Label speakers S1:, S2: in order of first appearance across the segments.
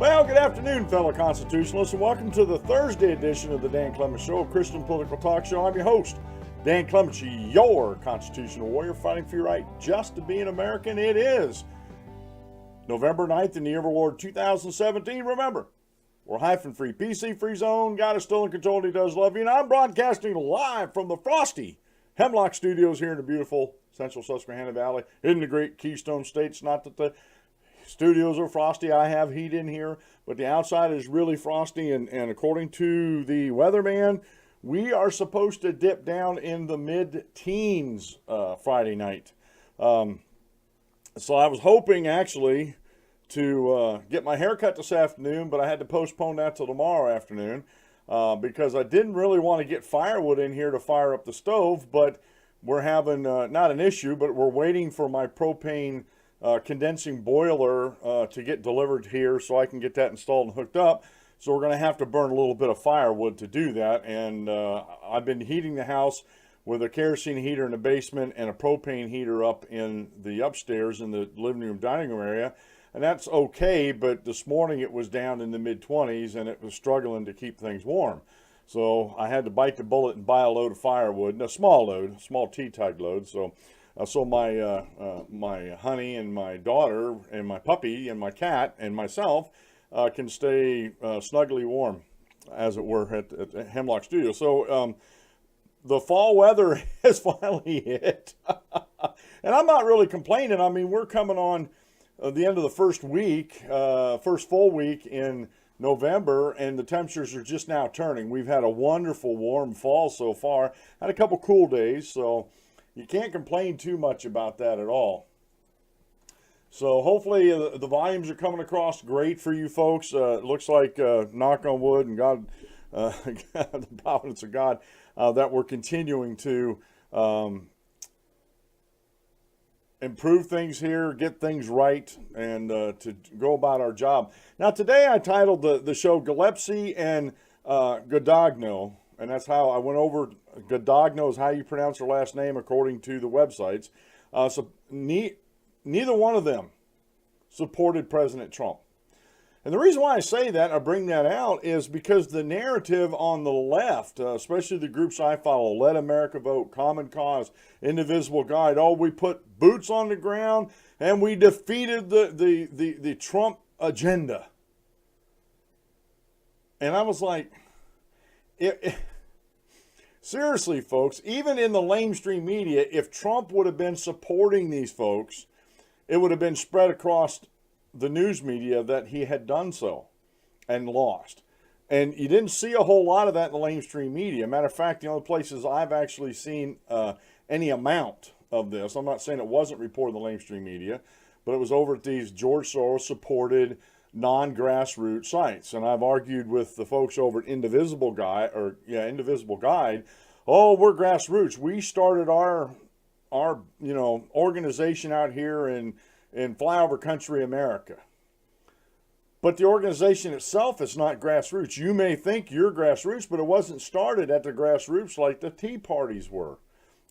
S1: Well, good afternoon, fellow constitutionalists, and welcome to the Thursday edition of the Dan Clements Show, a Christian political talk show. I'm your host, Dan Clements, your constitutional warrior fighting for your right just to be an American. It is November 9th in the year of our Lord 2017. Remember, we're hyphen-free, PC-free zone. God is still in control and he does love you. And I'm broadcasting live from the frosty Hemlock Studios here in the beautiful central Susquehanna Valley in the great Keystone State. It's not that the studios are frosty. I have heat in here, but the outside is really frosty, and according to the weatherman, we are supposed to dip down in the mid-teens Friday night. So I was hoping, actually, to get my hair cut this afternoon, but I had to postpone that till tomorrow afternoon because I didn't really want to get firewood in here to fire up the stove, but we're having, not an issue, but we're waiting for my propane condensing boiler to get delivered here so I can get that installed and hooked up. So we're going to have to burn a little bit of firewood to do that. And I've been heating the house with a kerosene heater in the basement and a propane heater up in the upstairs in the living room, dining room area. And that's okay, but this morning it was down in the mid-20s and it was struggling to keep things warm. So I had to bite the bullet and buy a load of firewood, a small tea-tag load. So my honey and my daughter and my puppy and my cat and myself can stay snugly warm, as it were, at the Hemlock Studio. So the fall weather has finally hit. And I'm not really complaining. I mean, we're coming on the end of the first full week in November, and the temperatures are just now turning. We've had a wonderful warm fall so far. Had a couple cool days, so you can't complain too much about that at all. So hopefully the volumes are coming across great for you folks. It looks like, knock on wood and God, the providence of God, that we're continuing to improve things here, get things right, and to go about our job. Now today I titled the show Gillespie and Guadagno. And that's how I went over. Guadagno is how you pronounce her last name according to the websites. So neither one of them supported President Trump. And the reason why I say that, I bring that out, is because the narrative on the left, especially the groups I follow, Let America Vote, Common Cause, Indivisible Guide, we put boots on the ground and we defeated the Trump agenda. And I was like, seriously, folks, even in the lamestream media, if Trump would have been supporting these folks, it would have been spread across the news media that he had done so and lost. And you didn't see a whole lot of that in the lamestream media. Matter of fact, the only places I've actually seen any amount of this, I'm not saying it wasn't reported in the lamestream media, but it was over at these George Soros-supported non-grassroots sites. And I've argued with the folks over at Indivisible Guide, we're grassroots. We started our organization out here in flyover country America. But the organization itself is not grassroots. You may think you're grassroots, but it wasn't started at the grassroots like the Tea Parties were.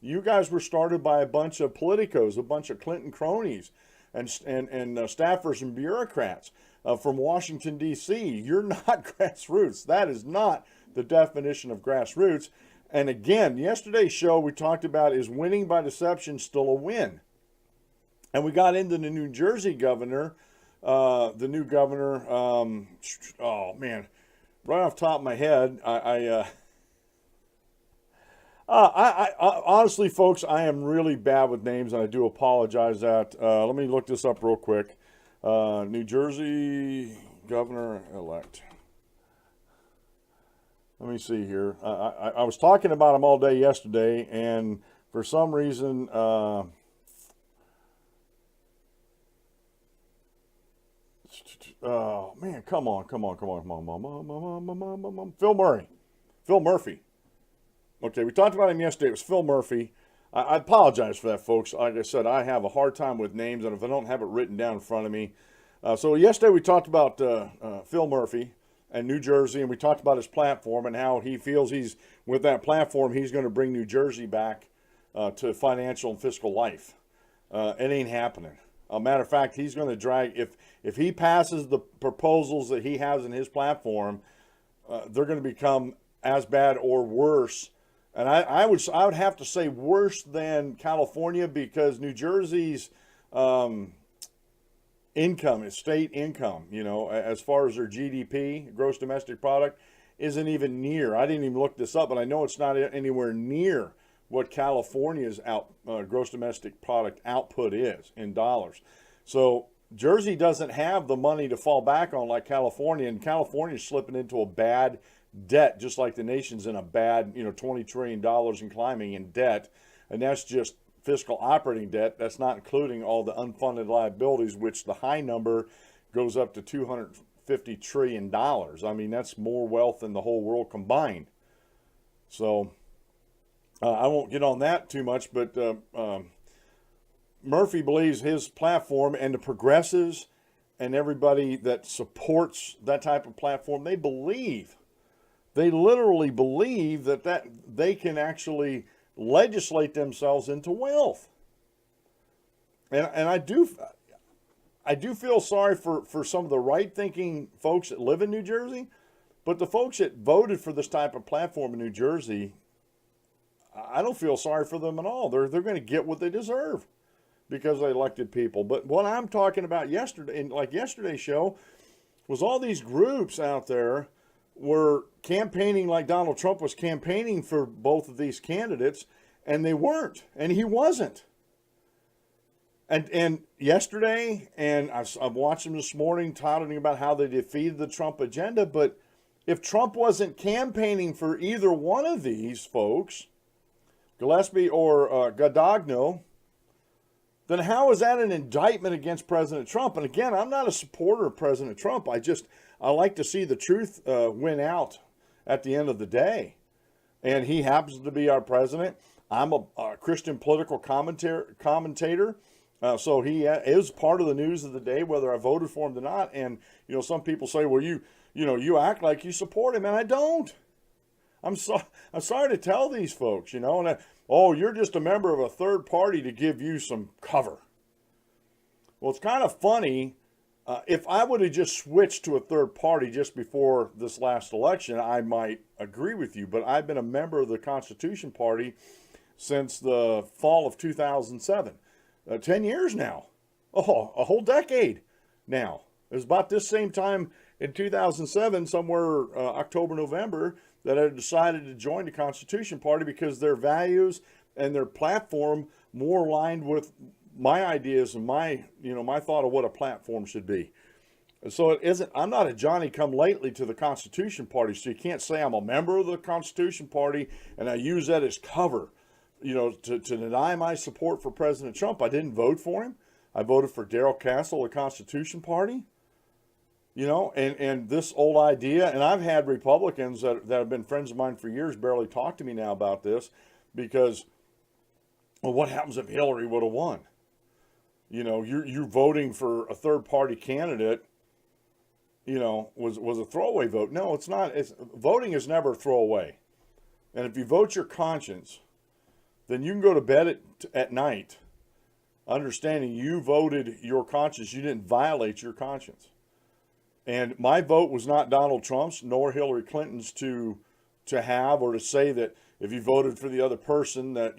S1: You guys were started by a bunch of politicos, a bunch of Clinton cronies, and staffers and bureaucrats from Washington, D.C. You're not grassroots. That is not the definition of grassroots. And again, yesterday's show we talked about, is winning by deception still a win? And we got into the New Jersey governor, oh man, right off the top of my head, I honestly, folks, I am really bad with names, and I do apologize that. Let me look this up real quick. New Jersey governor-elect. Let me see here. I was talking about him all day yesterday, and for some reason, oh man, come on. Phil Murphy. Okay, we talked about him yesterday. It was Phil Murphy. I apologize for that, folks. Like I said, I have a hard time with names, and if I don't have it written down in front of me. So yesterday we talked about Phil Murphy and New Jersey, and we talked about his platform and how he feels with that platform, he's going to bring New Jersey back to financial and fiscal life. It ain't happening. A matter of fact, he's going to drag, if he passes the proposals that he has in his platform, they're going to become as bad or worse. And I would have to say worse than California, because New Jersey's income, state income, as far as their GDP, gross domestic product, isn't even near. I didn't even look this up, but I know it's not anywhere near what California's gross domestic product output is in dollars. So Jersey doesn't have the money to fall back on like California, and California's slipping into a bad debt, just like the nation's in a bad, $20 trillion and climbing in debt. And that's just fiscal operating debt. That's not including all the unfunded liabilities, which the high number goes up to $250 trillion. I mean, that's more wealth than the whole world combined. So I won't get on that too much, but Murphy believes his platform, and the progressives and everybody that supports that type of platform, they literally believe that they can actually legislate themselves into wealth. And I do feel sorry for some of the right-thinking folks that live in New Jersey, but the folks that voted for this type of platform in New Jersey, I don't feel sorry for them at all. They're going to get what they deserve because they elected people. But what I'm talking about yesterday, in like yesterday's show, was all these groups out there were campaigning like Donald Trump was campaigning for both of these candidates, and they weren't, and he wasn't. And yesterday, and I've watched them this morning touting about how they defeated the Trump agenda, but if Trump wasn't campaigning for either one of these folks, Gillespie or Guadagno, then how is that an indictment against President Trump? And again, I'm not a supporter of President Trump. I like to see the truth win out at the end of the day. And he happens to be our president. I'm a Christian political commentator. So he is part of the news of the day, whether I voted for him or not. And, some people say, well, you act like you support him, and I don't. I'm sorry to tell these folks, and you're just a member of a third party to give you some cover. Well, it's kind of funny. If I would have just switched to a third party just before this last election, I might agree with you. But I've been a member of the Constitution Party since the fall of 2007. 10 years now. Oh, a whole decade now. It was about this same time in 2007, somewhere October, November, that I decided to join the Constitution Party because their values and their platform more aligned with my ideas and my thought of what a platform should be. And so I'm not a Johnny-come-lately to the Constitution Party, so you can't say I'm a member of the Constitution Party and I use that as cover, to deny my support for President Trump. I didn't vote for him. I voted for Darrell Castle, the Constitution Party. And this old idea, and I've had Republicans that have been friends of mine for years barely talk to me now about this because, well, what happens if Hillary would have won? You're voting for a third-party candidate, was a throwaway vote. No, it's not. Voting is never a throwaway. And if you vote your conscience, then you can go to bed at night understanding you voted your conscience. You didn't violate your conscience. And my vote was not Donald Trump's nor Hillary Clinton's to have or to say that if you voted for the other person that,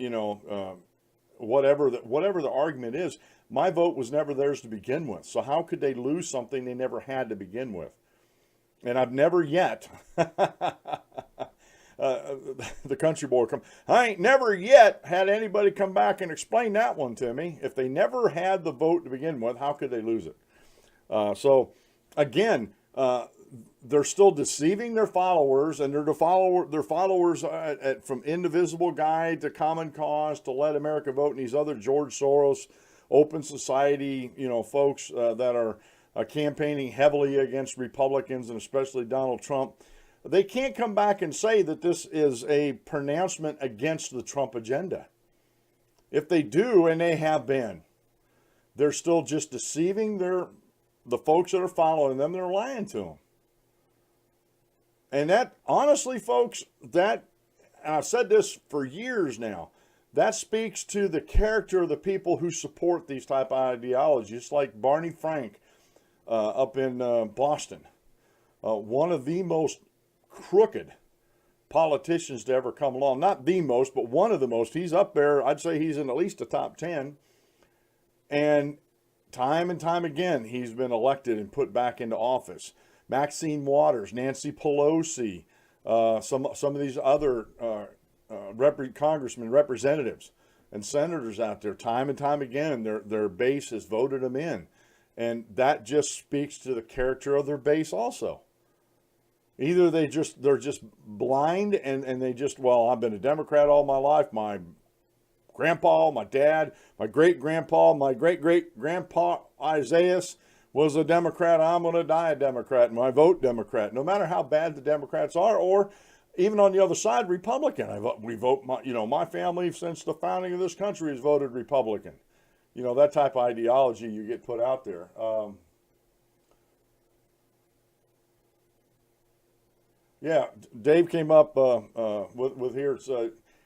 S1: whatever the argument is, my vote was never theirs to begin with. So how could they lose something they never had to begin with? And I've never yet, the country boy I ain't never yet had anybody come back and explain that one to me. If they never had the vote to begin with, how could they lose it? So again, they're still deceiving their followers, and their followers from Indivisible Guide to Common Cause to Let America Vote and these other George Soros, Open Society, folks that are campaigning heavily against Republicans and especially Donald Trump. They can't come back and say that this is a pronouncement against the Trump agenda. If they do, and they have been, they're still just deceiving the folks that are following them. They're lying to them. And that, honestly, folks, and I've said this for years now, that speaks to the character of the people who support these type of ideologies, like Barney Frank, up in Boston. One of the most crooked politicians to ever come along. Not the most, but one of the most. He's up there. I'd say he's in at least the top 10. And time again, he's been elected and put back into office. Maxine Waters, Nancy Pelosi, some of these other congressmen, representatives, and senators out there, time and time again, their base has voted them in. And that just speaks to the character of their base also. Either they're just blind and they just, well, I've been a Democrat all my life. My grandpa, my dad, my great-grandpa, my great-great-grandpa Isaiah was a Democrat. I'm going to die a Democrat, and I vote Democrat, no matter how bad the Democrats are, or even on the other side, Republican. My family since the founding of this country has voted Republican. You know, that type of ideology you get put out there. Yeah, Dave came up with here. It's,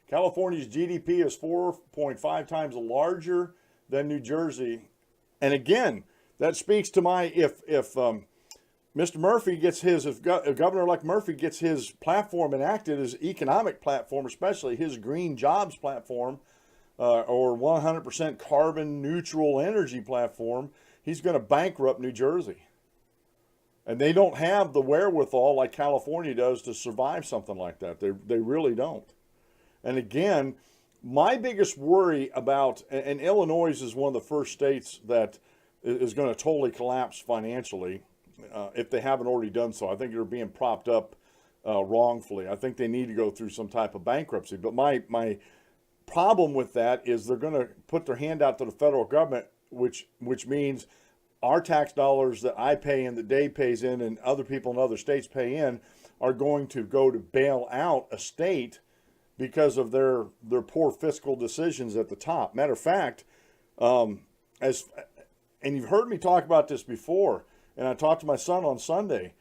S1: California's GDP is 4.5 times larger than New Jersey. And again, that speaks to my, if Mr. Murphy gets if Governor-elect Murphy gets his platform enacted, his economic platform, especially his green jobs platform, or 100% carbon neutral energy platform, he's going to bankrupt New Jersey. And they don't have the wherewithal like California does to survive something like that. They really don't. And again, my biggest worry about, and Illinois is one of the first states that is going to totally collapse financially if they haven't already done so. I think they're being propped up wrongfully. I think they need to go through some type of bankruptcy. But my problem with that is they're going to put their hand out to the federal government, which means our tax dollars that I pay in, that Dave pays in, and other people in other states pay in, are going to go to bail out a state because of their poor fiscal decisions at the top. Matter of fact, and you've heard me talk about this before, and I talked to my son on Sunday.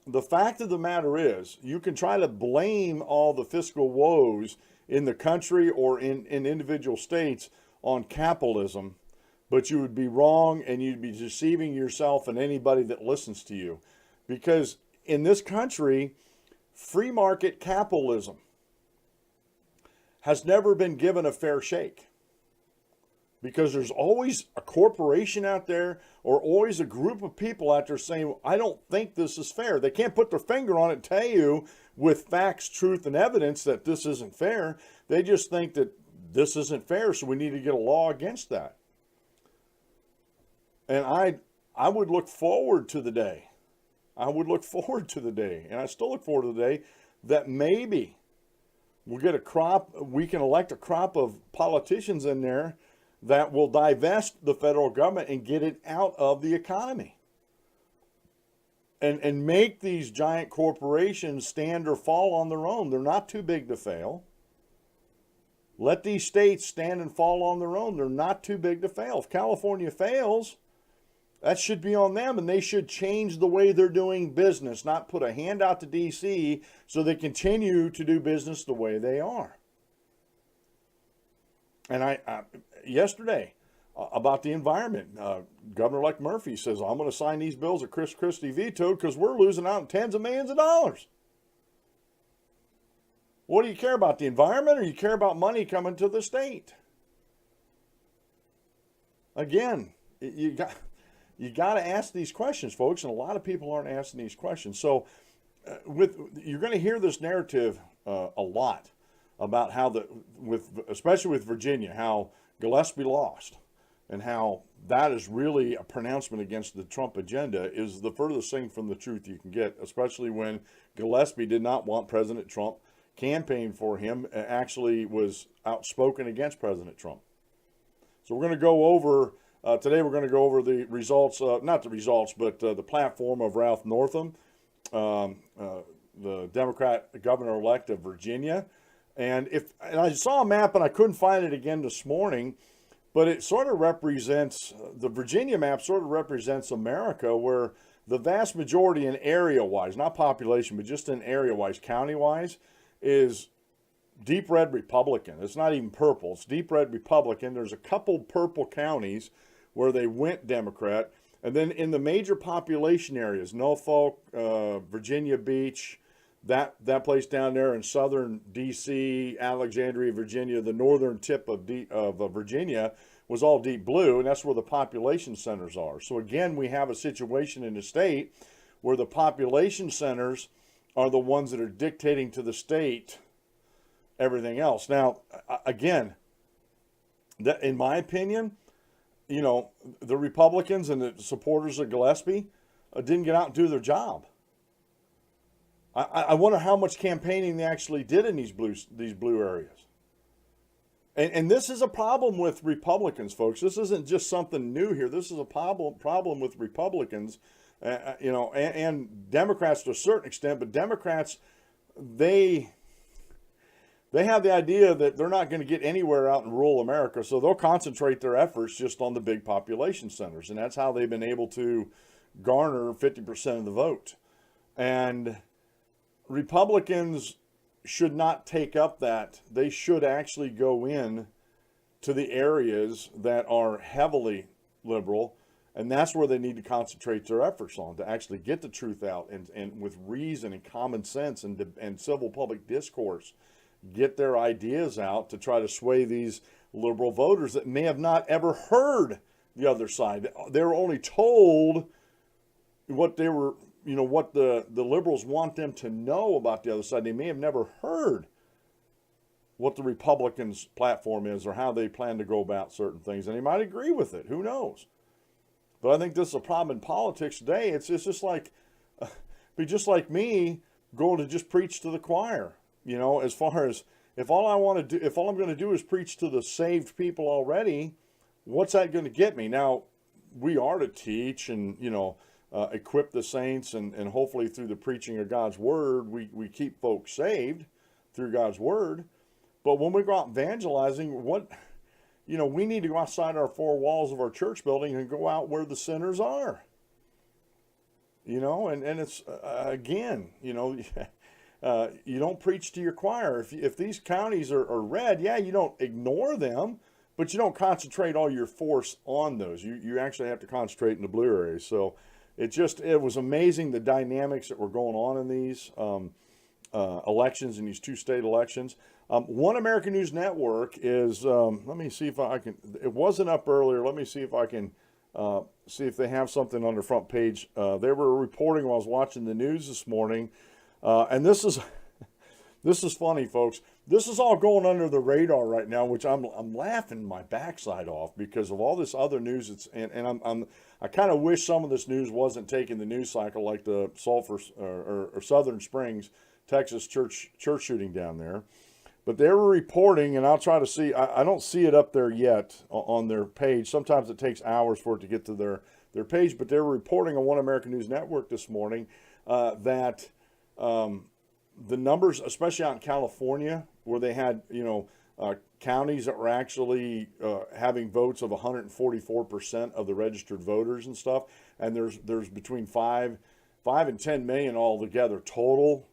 S1: The fact of the matter is, you can try to blame all the fiscal woes in the country or in individual states on capitalism, but you would be wrong, and you'd be deceiving yourself and anybody that listens to you. Because in this country, free market capitalism has never been given a fair shake. Because there's always a corporation out there or always a group of people out there saying, I don't think this is fair. They can't put their finger on it and tell you with facts, truth, and evidence that this isn't fair. They just think that this isn't fair, so we need to get a law against that. And I would look forward to the day. I would look forward to the day, and I still look forward to the day that maybe we'll get we can elect a crop of politicians in there that will divest the federal government and get it out of the economy. And make these giant corporations stand or fall on their own. They're not too big to fail. Let these states stand and fall on their own. They're not too big to fail. If California fails, that should be on them, and they should change the way they're doing business, not put a hand out to D.C. so they continue to do business the way they are. And I yesterday, about the environment, Governor-elect Murphy says, I'm going to sign these bills that Chris Christie vetoed because we're losing out on tens of millions of dollars. What do you care about, the environment, or you care about money coming to the state? Again, you got to ask these questions, folks, and a lot of people aren't asking these questions. So you're going to hear this narrative a lot about how especially with Virginia, how Gillespie lost, and how that is really a pronouncement against the Trump agenda is the furthest thing from the truth you can get, especially when Gillespie did not want President Trump, campaigned for him, actually was outspoken against President Trump. So we're going to go over, today we're going to go over the results, not the results, but the platform of Ralph Northam, the Democrat governor-elect of Virginia. And I saw a map and I couldn't find it again this morning, but it sort of represents, the Virginia map sort of represents America, where the vast majority in area-wise, not population, but just in area-wise, county-wise, is deep red Republican. It's not even purple, it's deep red Republican. There's a couple purple counties where they went Democrat, And then in the major population areas, Norfolk, Virginia Beach, that place down there in southern D.C., Alexandria, Virginia, the northern tip of Virginia was all deep blue, and that's where the population centers are. So again, we have a situation in the state where the population centers are the ones that are dictating to the state everything else. Now, again, that, in my opinion, the Republicans and the supporters of Gillespie didn't get out and do their job. I wonder how much campaigning they actually did in these blue areas. And this is a problem with Republicans, folks. This isn't just something new here. This is a problem with Republicans, and Democrats to a certain extent. But Democrats, they have the idea that they're not going to get anywhere out in rural America, so they'll concentrate their efforts just on the big population centers, and that's how they've been able to garner 50% of the vote. And Republicans should not take up that. They should actually go in to the areas that are heavily liberal, and that's where they need to concentrate their efforts on, to actually get the truth out and with reason and common sense and civil public discourse, get their ideas out to try to sway these liberal voters that may have not ever heard the other side. They were only told what they were, what the liberals want them to know about the other side. They may have never heard what the Republicans' platform is or how they plan to go about certain things. And they might agree with it. Who knows? But I think this is a problem in politics today. It's just like, be just like me going to just preach to the choir. As far as if all I'm going to do is preach to the saved people already, what's that going to get me? Now, we are to teach and, equip the saints and hopefully through the preaching of God's word, we keep folks saved through God's word. But when we go out evangelizing, we need to go outside our four walls of our church building and go out where the sinners are. And it's, again, you don't preach to your choir. If these counties are red, yeah, you don't ignore them, but you don't concentrate all your force on those. You actually have to concentrate in the blue areas. So it was amazing the dynamics that were going on in these elections, in these two state elections. One American News Network is, let me see if I can, it wasn't up earlier. Let me see if I can see if they have something on their front page. They were reporting while I was watching the news this morning. And this is funny, folks. This is all going under the radar right now, which I'm laughing my backside off because of all this other news. I kind of wish some of this news wasn't taking the news cycle, like the Sulphur or Southern Springs, Texas church shooting down there. But they were reporting, and I'll try to see. I don't see it up there yet on their page. Sometimes it takes hours for it to get to their page. But they were reporting on One American News Network this morning that the numbers, especially out in California, where they had counties that were actually having votes of 144% of the registered voters and stuff, and there's between 5 and 10 million altogether total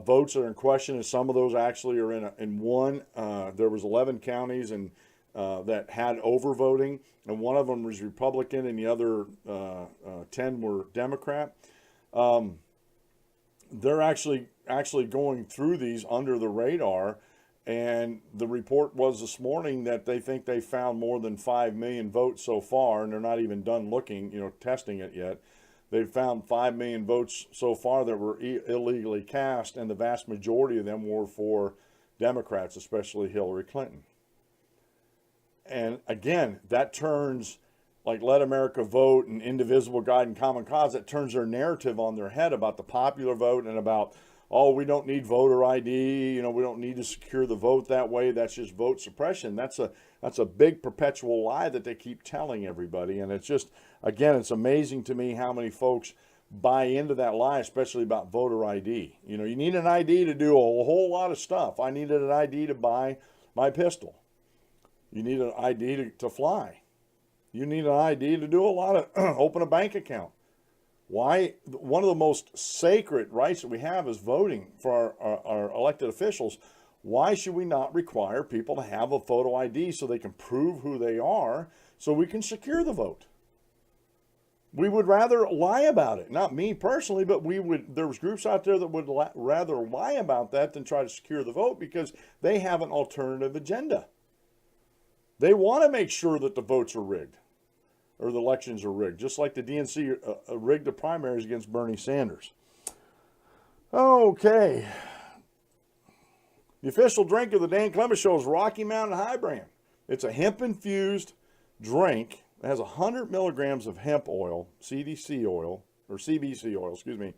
S1: votes that are in question, and some of those actually are in one. There was 11 counties and that had overvoting, and one of them was Republican, and the other 10 were Democrat. They're actually going through these under the radar, and the report was this morning that they think they found more than 5 million votes so far, and they're not even done looking, testing it yet. They've found 5 million votes so far that were illegally cast, and the vast majority of them were for Democrats, especially Hillary Clinton. And again, that turns, like Let America Vote and Indivisible, Guide, and Common Cause, that turns their narrative on their head about the popular vote and about, oh, we don't need voter ID, we don't need to secure the vote that way. That's just vote suppression. That's a big perpetual lie that they keep telling everybody. And it's just, again, it's amazing to me how many folks buy into that lie, especially about voter ID. You need an ID to do a whole lot of stuff. I needed an ID to buy my pistol. You need an ID to fly. You need an ID to do a lot of, open a bank account. Why? One of the most sacred rights that we have is voting for our elected officials. Why should we not require people to have a photo ID so they can prove who they are so we can secure the vote? We would rather lie about it. Not me personally, but there was groups out there that would rather lie about that than try to secure the vote because they have an alternative agenda. They want to make sure that the votes are rigged or the elections are rigged, just like the DNC rigged the primaries against Bernie Sanders. Okay. The official drink of the Dan Clemens Show is Rocky Mountain High Brand. It's a hemp-infused drink. It has 100 milligrams of hemp oil, CBC oil, excuse me.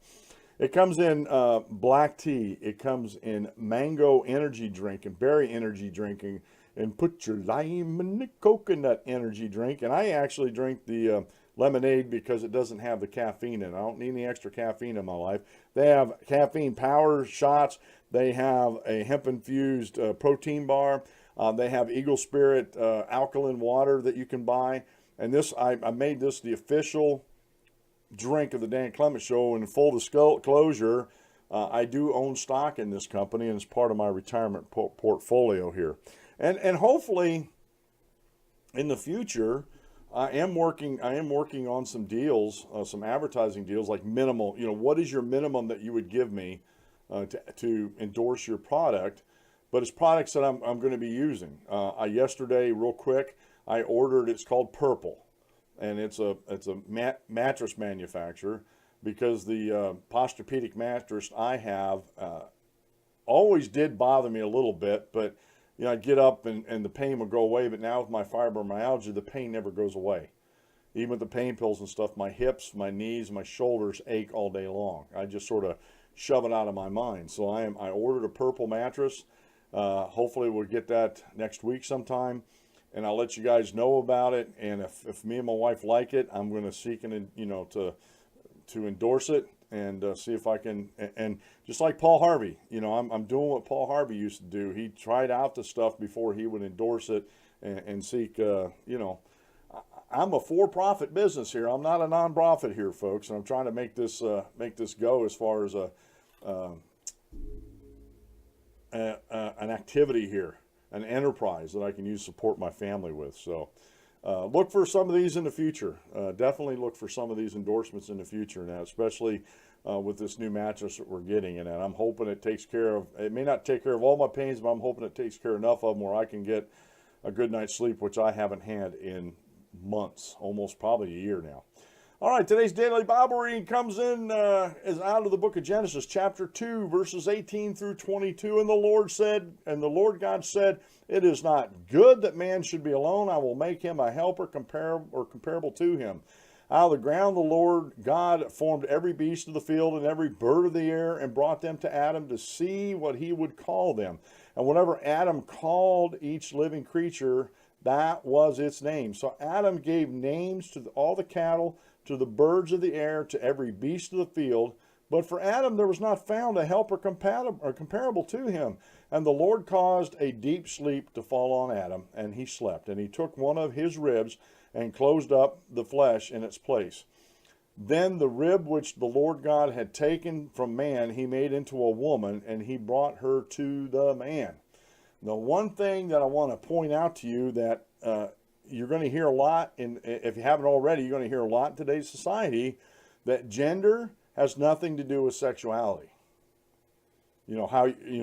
S1: It comes in black tea. It comes in mango energy drink and berry energy drinking. And put your lime in the coconut energy drink. And I actually drink the lemonade because it doesn't have the caffeine in it. I don't need any extra caffeine in my life. They have caffeine power shots. They have a hemp-infused protein bar. They have Eagle Spirit alkaline water that you can buy. And this, I made this the official drink of the Dan Clemens Show. And in full disclosure, I do own stock in this company, and it's part of my retirement portfolio here. And hopefully, in the future, I am working on some deals, some advertising deals, like minimal. You know, what is your minimum that you would give me to endorse your product? But it's products that I'm going to be using. Yesterday, real quick, I ordered. It's called Purple, and it's a mattress manufacturer because the Posturepedic mattress I have always did bother me a little bit, but you know, I'd get up and the pain would go away, but now with my fibromyalgia, the pain never goes away. Even with the pain pills and stuff, my hips, my knees, my shoulders ache all day long. I just sort of shove it out of my mind. So I ordered a Purple mattress. Hopefully we'll get that next week sometime, and I'll let you guys know about it. And if me and my wife like it, I'm going to seek to endorse it. And see if I can, and just like Paul Harvey, you know, I'm doing what Paul Harvey used to do. He tried out the stuff before he would endorse it and seek, you know, I'm a for-profit business here. I'm not a non-profit here, folks, and I'm trying to make this go as far as an activity here, an enterprise that I can use to support my family with. So look for some of these in the future. Definitely look for some of these endorsements in the future now, especially with this new mattress that we're getting. And I'm hoping it takes care of, it may not take care of all my pains, but I'm hoping it takes care of enough of them where I can get a good night's sleep, which I haven't had in months, almost probably a year now. All right, today's daily Bible reading comes in, is out of the book of Genesis, chapter 2, verses 18 through 22. And the Lord God said, "It is not good that man should be alone. I will make him a helper comparable to him. Out of the ground the Lord God formed every beast of the field and every bird of the air and brought them to Adam to see what he would call them. And whenever Adam called each living creature, that was its name. So Adam gave names to all the cattle, to the birds of the air, to every beast of the field. But for Adam there was not found a helper comparable to him. And the Lord caused a deep sleep to fall on Adam, and he slept. And he took one of his ribs and closed up the flesh in its place. Then the rib which the Lord God had taken from man, he made into a woman, and he brought her to the man." The one thing that I want to point out to you that you're going to hear a lot, if you haven't already, you're going to hear a lot in today's society, that gender has nothing to do with sexuality. You know,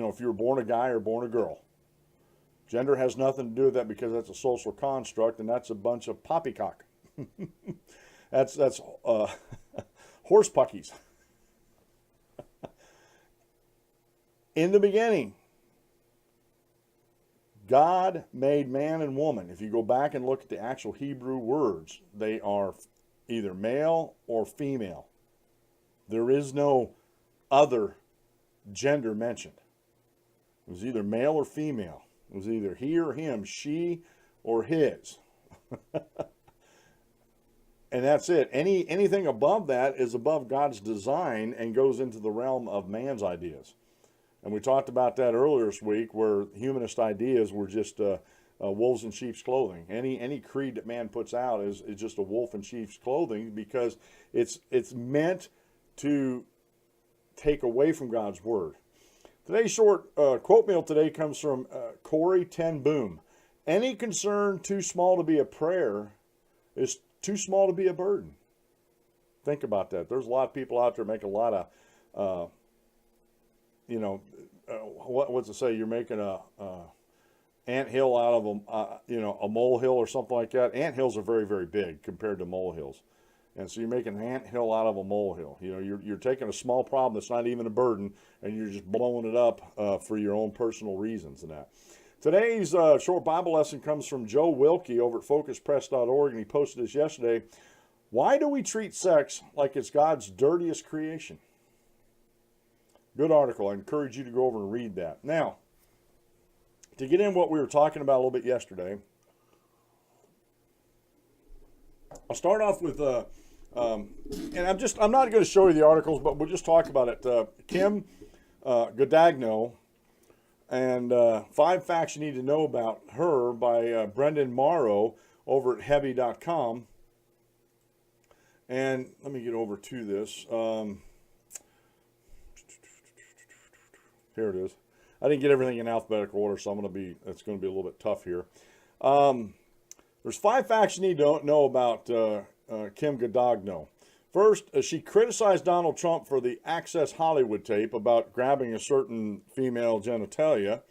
S1: if you were born a guy or born a girl. Gender has nothing to do with that because that's a social construct, and that's a bunch of poppycock. that's horse puckies. In the beginning, God made man and woman. If you go back and look at the actual Hebrew words, they are either male or female. There is no other gender mentioned. It was either male or female. It was either he or him, she or his. And that's it. Anything above that is above God's design and goes into the realm of man's ideas. And we talked about that earlier this week, where humanist ideas were just wolves in sheep's clothing. Any creed that man puts out is just a wolf in sheep's clothing, because it's meant to take away from God's word. Today's short quote meal today comes from Corey Ten Boom. "Any concern too small to be a prayer is too small to be a burden." Think about that. There's a lot of people out there making a lot of, you know, what's it say? You're making a anthill out of a, you know, a molehill or something like that. Anthills are very, very big compared to molehills. And so you're making an anthill out of a molehill. You know, you're taking a small problem that's not even a burden, and you're just blowing it up for your own personal reasons and that. Today's short Bible lesson comes from Joe Wilkie over at focuspress.org, and he posted this yesterday. Why do we treat sex like it's God's dirtiest creation? Good article. I encourage you to go over and read that. Now, to get in what we were talking about a little bit yesterday, I'll start off with, and I'm not going to show you the articles, but we'll just talk about it. Kim Guadagno and 5 Facts You Need to Know About Her by Brendan Morrow over at heavy.com. And let me get over to this. Here it is. I didn't get everything in alphabetical order, so it's going to be a little bit tough here. There's 5 facts you need to know about Kim Guadagno. First, she criticized Donald Trump for the Access Hollywood tape about grabbing a certain female genitalia.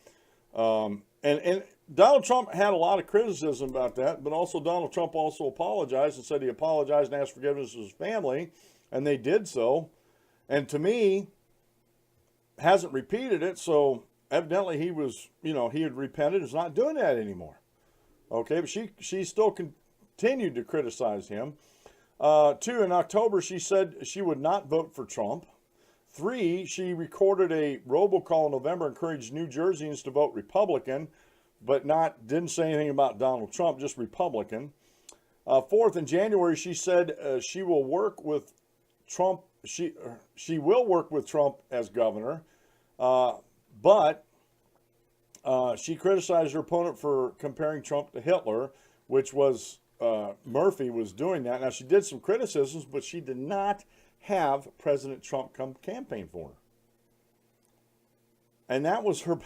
S1: And Donald Trump had a lot of criticism about that, but also Donald Trump also apologized and said he apologized and asked forgiveness of his family, and they did so. And to me, hasn't repeated it, so evidently he was, you know, he had repented, is not doing that anymore. Okay, but she still continued to criticize him. 2, in October, she said she would not vote for Trump. 3, she recorded a robocall in November, encouraged New Jerseyans to vote Republican, but didn't say anything about Donald Trump, just Republican. 4th, in January, she said she will work with Trump. She will work with Trump as governor, but she criticized her opponent for comparing Trump to Hitler, which was Murphy was doing that. Now, she did some criticisms, but she did not have President Trump come campaign for her. And that was her,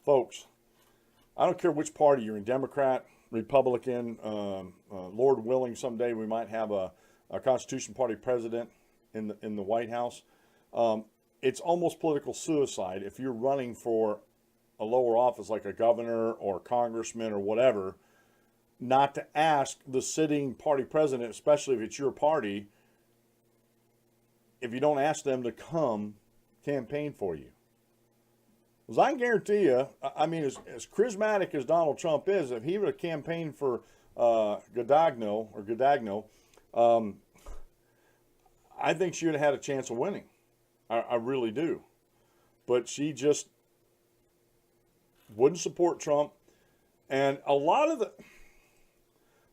S1: folks. I don't care which party you're in, Democrat, Republican, Lord willing, someday we might have a Constitution Party president in the White House. It's almost political suicide if you're running for a lower office like a governor or congressman or whatever, not to ask the sitting party president, especially if it's your party, if you don't ask them to come campaign for you. Because I can guarantee you, I mean, as charismatic as Donald Trump is, if he would have campaigned for Guadagno, I think she would have had a chance of winning. I really do. But she just wouldn't support Trump. And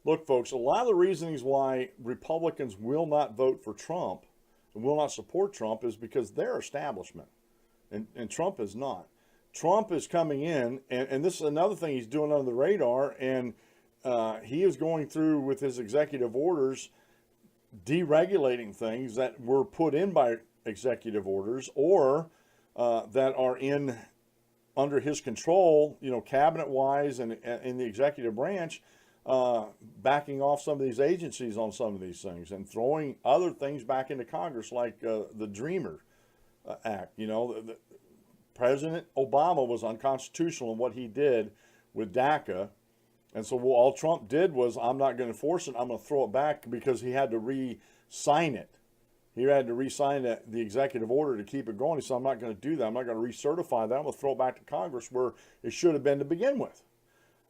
S1: look, folks, a lot of the reasonings why Republicans will not vote for Trump and will not support Trump is because they're establishment. And Trump is not. Trump is coming in, and this is another thing he's doing under the radar, and he is going through with his executive orders deregulating things that were put in by executive orders or that are under his control, you know, cabinet-wise and in the executive branch, backing off some of these agencies on some of these things and throwing other things back into Congress like the Dreamer Act. You know, President Obama was unconstitutional in what he did with DACA. And so all Trump did was, I'm not going to enforce it, I'm going to throw it back, because he had to re-sign it. He had to re-sign the executive order to keep it going. He said, I'm not going to do that. I'm not going to recertify that. I'm going to throw it back to Congress where it should have been to begin with.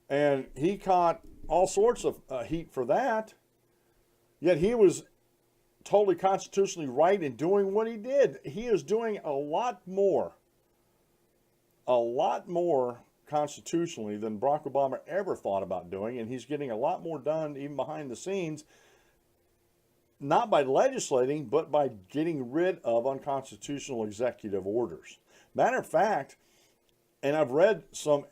S1: And he caught all sorts of heat for that. Yet he was totally constitutionally right in doing what he did. He is doing a lot more constitutionally than Barack Obama ever thought about doing, and he's getting a lot more done even behind the scenes, not by legislating, but by getting rid of unconstitutional executive orders. Matter of fact, and I've read some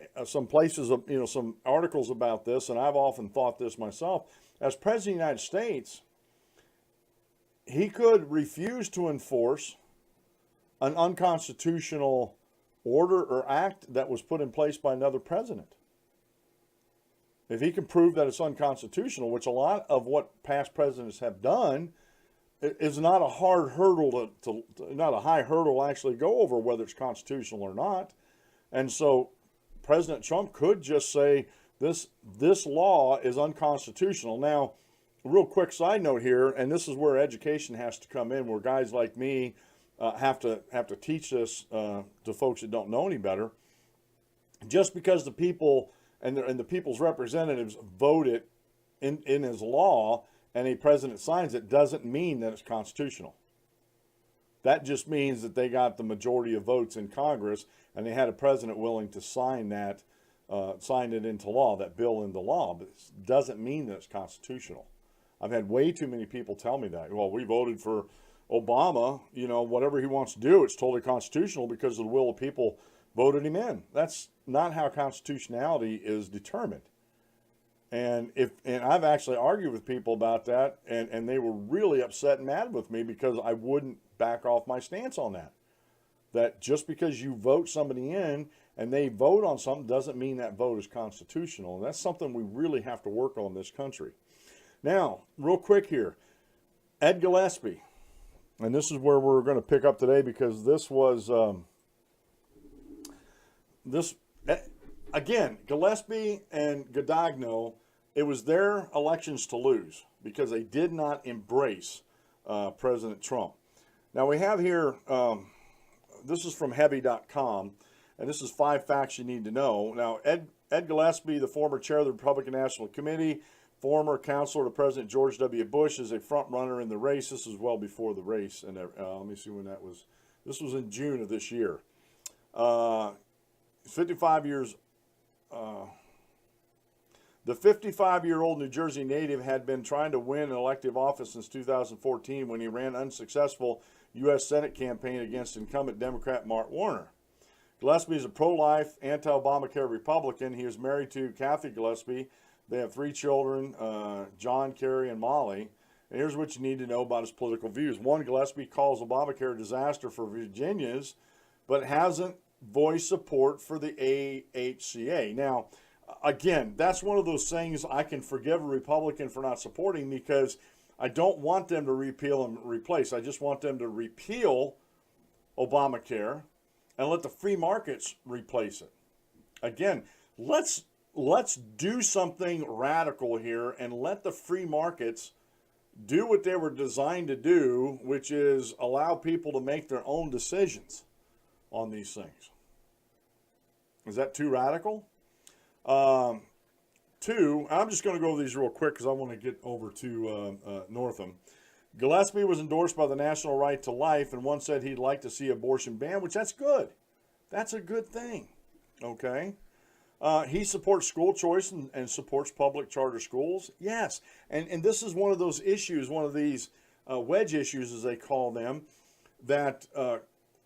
S1: places, some articles about this, and I've often thought this myself, as President of the United States, he could refuse to enforce an unconstitutional order or act that was put in place by another president. If he can prove that it's unconstitutional, which a lot of what past presidents have done, is not a hard hurdle not a high hurdle to actually go over whether it's constitutional or not. And so President Trump could just say this law is unconstitutional. Now, a real quick side note here, and this is where education has to come in, where guys like me have to teach this to folks that don't know any better. Just because the people and the people's representatives voted in his law and a president signs it doesn't mean that it's constitutional. That just means that they got the majority of votes in Congress and they had a president willing to sign that, sign it into law, that bill into law. But it doesn't mean that it's constitutional. I've had way too many people tell me that. Well, we voted for Obama, you know, whatever he wants to do, it's totally constitutional because of the will of people voted him in. That's not how constitutionality is determined. And I've actually argued with people about that, and they were really upset and mad with me because I wouldn't back off my stance on that. That just because you vote somebody in and they vote on something doesn't mean that vote is constitutional. And that's something we really have to work on in this country. Now, real quick here, Ed Gillespie, and this is where we're going to pick up today because this was, again, Gillespie and Guadagno, it was their elections to lose because they did not embrace President Trump. Now we have here, this is from heavy.com, and this is 5 facts you need to know. Now, Ed Gillespie, the former chair of the Republican National Committee, former counselor to President George W. Bush, is a front runner in the race. This is well before the race, and let me see when that was. This was in June of this year. 55 years. The 55-year-old New Jersey native had been trying to win an elective office since 2014 when he ran unsuccessful U.S. Senate campaign against incumbent Democrat Mark Warner. Gillespie is a pro-life, anti-Obamacare Republican. He is married to Kathy Gillespie. They have 3 children, John, Carrie, and Molly. And here's what you need to know about his political views. 1, Gillespie calls Obamacare a disaster for Virginians, but hasn't voiced support for the AHCA. Now, again, that's one of those things I can forgive a Republican for not supporting because I don't want them to repeal and replace. I just want them to repeal Obamacare and let the free markets replace it. Again, let's do something radical here and let the free markets do what they were designed to do, which is allow people to make their own decisions on these things. Is that too radical? 2, I'm just going to go over these real quick because I want to get over to Northam. Gillespie was endorsed by the National Right to Life and once said he'd like to see abortion banned, which that's good. That's a good thing, okay? He supports school choice and supports public charter schools. Yes, and this is one of those issues, one of these wedge issues as they call them, that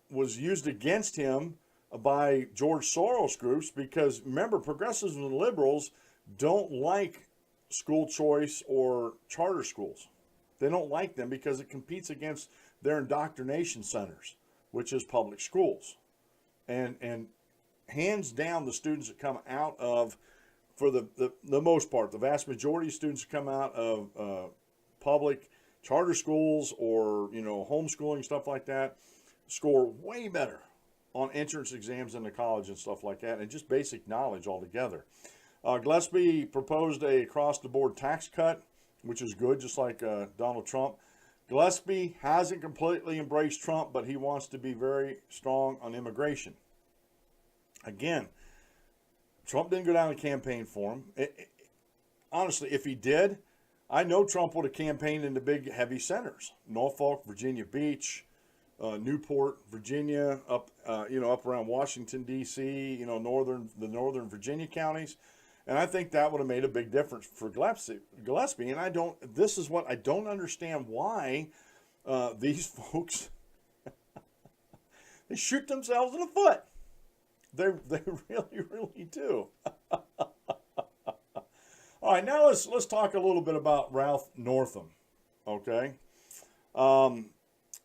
S1: was used against him by George Soros groups because, remember, progressives and liberals don't like school choice or charter schools. They don't like them because it competes against their indoctrination centers, which is public schools. And hands down, the students that come out of, for the most part, the vast majority of students that come out of public charter schools or, you know, homeschooling, stuff like that, score way better on entrance exams in the college and stuff like that, and just basic knowledge altogether. Gillespie proposed a across-the-board tax cut, which is good, just like Donald Trump. Gillespie hasn't completely embraced Trump, but he wants to be very strong on immigration. Again, Trump didn't go down and campaign for him. Honestly, if he did, I know Trump would have campaigned in the big, heavy centers. Norfolk, Virginia Beach, Newport, Virginia, up around Washington, D.C., the northern Virginia counties. And I think that would have made a big difference for Gillespie. And this is what I don't understand why these folks, they shoot themselves in the foot. They really, really do. All right, now let's talk a little bit about Ralph Northam, okay?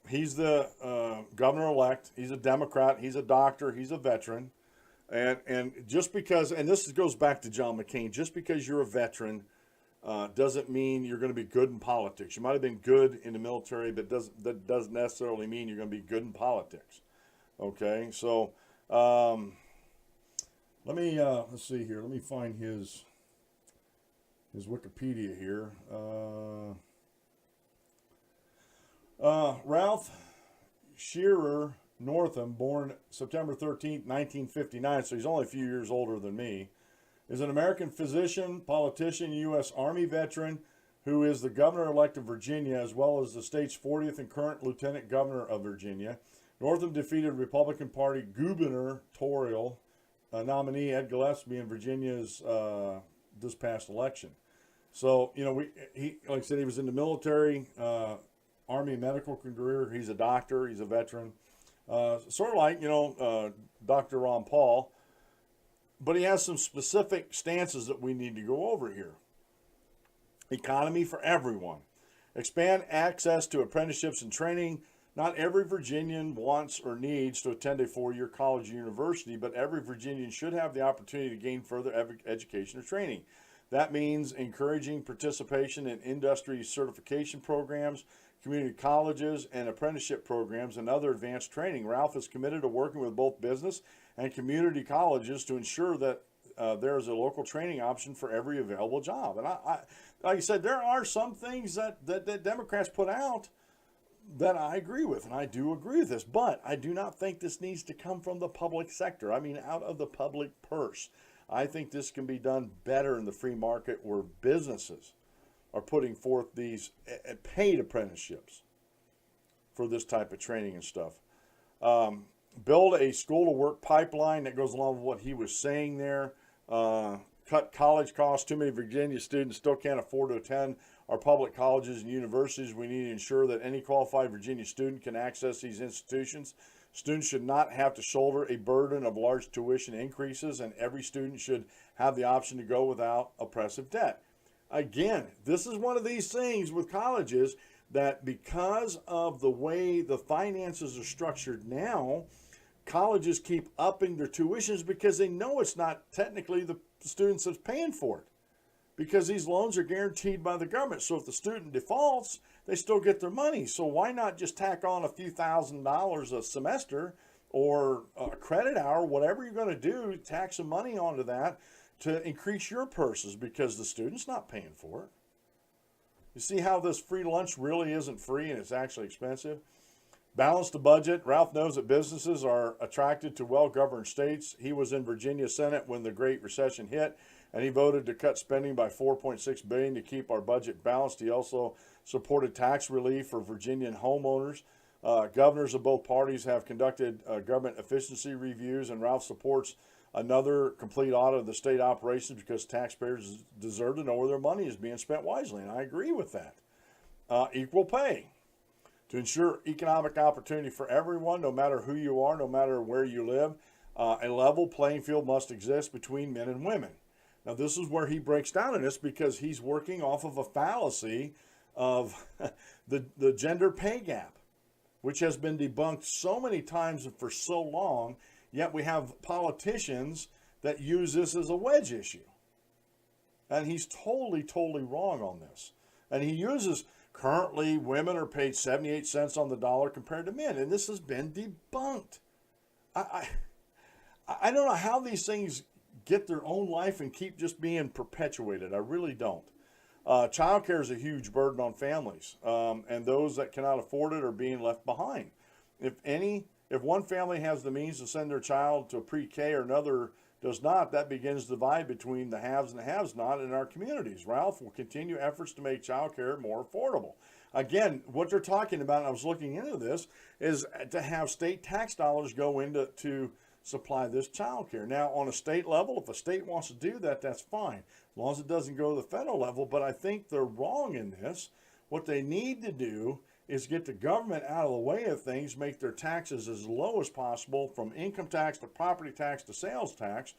S1: He's the governor-elect. He's a Democrat. He's a doctor. He's a veteran. And just because, and this goes back to John McCain, just because you're a veteran doesn't mean you're going to be good in politics. You might have been good in the military, but that doesn't necessarily mean you're going to be good in politics. Okay, so let me let's see here. Let me find his Wikipedia here. Ralph Shearer Northam, born September 13th, 1959, so he's only a few years older than me, is an American physician, politician, U.S. Army veteran who is the governor-elect of Virginia, as well as the state's 40th and current lieutenant governor of Virginia. Northam defeated Republican Party gubernatorial nominee Ed Gillespie in Virginia's this past election. So, you know, he like I said, he was in the military, Army medical career. He's a doctor. He's a veteran. Sort of like, you know, Dr. Ron Paul. But he has some specific stances that we need to go over here. Economy for everyone. Expand access to apprenticeships and training. Not every Virginian wants or needs to attend a four-year college or university, but every Virginian should have the opportunity to gain further education or training. That means encouraging participation in industry certification programs, community colleges, and apprenticeship programs, and other advanced training. Ralph is committed to working with both business and community colleges to ensure that there is a local training option for every available job. And I like I said, there are some things that Democrats put out that I agree with, and I do agree with this, but I do not think this needs to come from the public sector. I mean, out of the public purse. I think this can be done better in the free market where businesses are putting forth these paid apprenticeships for this type of training and stuff. Build a school-to-work pipeline that goes along with what he was saying there. Cut college costs. Too many Virginia students still can't afford to attend our public colleges and universities. We need to ensure that any qualified Virginia student can access these institutions. Students should not have to shoulder a burden of large tuition increases, and every student should have the option to go without oppressive debt. Again, this is one of these things with colleges that because of the way the finances are structured now, colleges keep upping their tuitions because they know it's not technically the students that's paying for it, because these loans are guaranteed by the government. So if the student defaults, they still get their money. So why not just tack on a few $1,000s a semester or a credit hour, whatever you're going to do, tack some money onto that to increase your purses, because the student's not paying for it. You see how this free lunch really isn't free and it's actually expensive? Balance the budget. Ralph knows that businesses are attracted to well-governed states. He was in Virginia Senate when the Great Recession hit, and he voted to cut spending by $4.6 billion to keep our budget balanced. He also supported tax relief for Virginian homeowners. Governors of both parties have conducted government efficiency reviews, and Ralph supports another complete audit of the state operations because taxpayers deserve to know where their money is being spent wisely, and I agree with that. Equal pay. To ensure economic opportunity for everyone, no matter who you are, no matter where you live, a level playing field must exist between men and women. Now, this is where he breaks down in this, because he's working off of a fallacy of the gender pay gap, which has been debunked so many times and for so long, yet we have politicians that use this as a wedge issue. And he's totally, totally wrong on this. And he uses, currently women are paid 78 cents on the dollar compared to men, and this has been debunked. I don't know how these things get their own life and keep just being perpetuated. I really don't. Child care is a huge burden on families, and those that cannot afford it are being left behind. If one family has the means to send their child to pre-K or another does not, that begins the divide between the haves and the have not in our communities. Ralph will continue efforts to make child care more affordable. Again, what they're talking about, and I was looking into this, is to have state tax dollars go into to supply this child care. Now, on a state level, if a state wants to do that, that's fine, as long as it doesn't go to the federal level. But I think they're wrong in this. What they need to do is get the government out of the way of things, make their taxes as low as possible, from income tax to property tax to sales tax,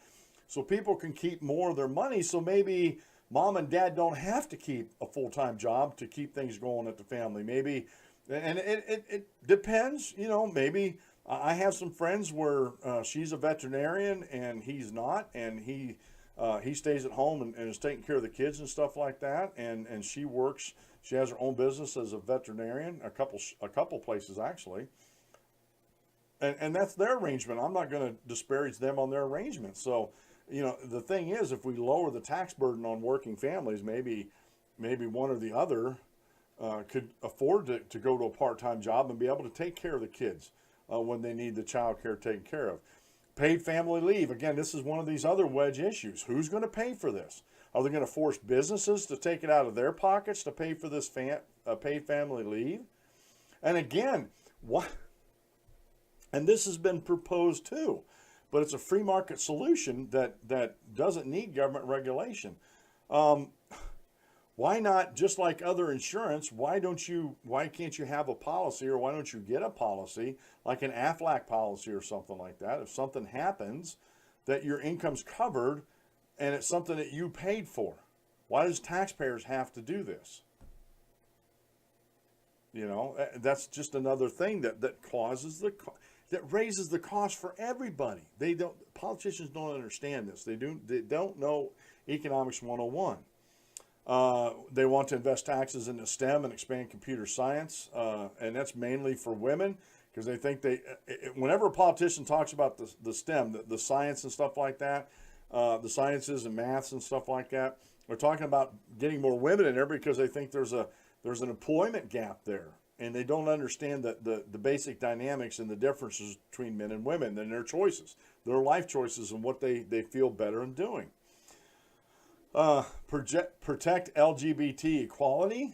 S1: so people can keep more of their money, so maybe mom and dad don't have to keep a full-time job to keep things going at the family. Maybe, and it depends, you know, maybe I have some friends where she's a veterinarian and he's not, and he He stays at home and is taking care of the kids and stuff like that. And she works. She has her own business as a veterinarian, a couple places actually. And that's their arrangement. I'm not going to disparage them on their arrangement. So, the thing is, if we lower the tax burden on working families, maybe one or the other could afford to go to a part-time job and be able to take care of the kids when they need the child care taken care of. Paid family leave. Again, this is one of these other wedge issues. Who's going to pay for this? Are they going to force businesses to take it out of their pockets to pay for this paid family leave? And again, what? And this has been proposed too, but it's a free market solution that doesn't need government regulation. Why not, just like other insurance, why can't you have a policy, or why don't you get a policy like an Aflac policy or something like that? If something happens, that your income's covered and it's something that you paid for. Why does taxpayers have to do this? That's just another thing that raises the cost for everybody. Politicians don't understand this. They don't know economics 101. They want to invest taxes into STEM and expand computer science, and that's mainly for women, because they think whenever a politician talks about the STEM, the science and stuff like that, the sciences and maths and stuff like that, they're talking about getting more women in there because they think there's an employment gap there, and they don't understand the basic dynamics and the differences between men and women and their choices, their life choices, and what they feel better in doing. Protect LGBT equality.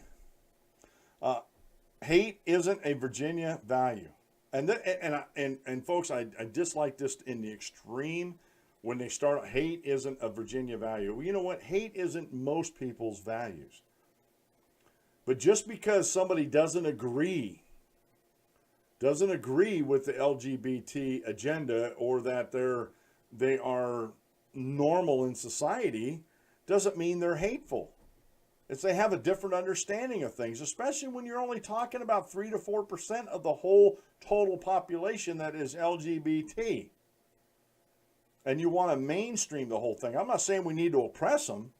S1: Hate isn't a Virginia value, and folks, I dislike this in the extreme when they start. Hate isn't a Virginia value. Well, you know what? Hate isn't most people's values. But just because somebody doesn't agree with the LGBT agenda, or that they are normal in society, doesn't mean they're hateful. It's they have a different understanding of things, especially when you're only talking about 3 to 4% of the whole total population that is LGBT. And you want to mainstream the whole thing. I'm not saying we need to oppress them,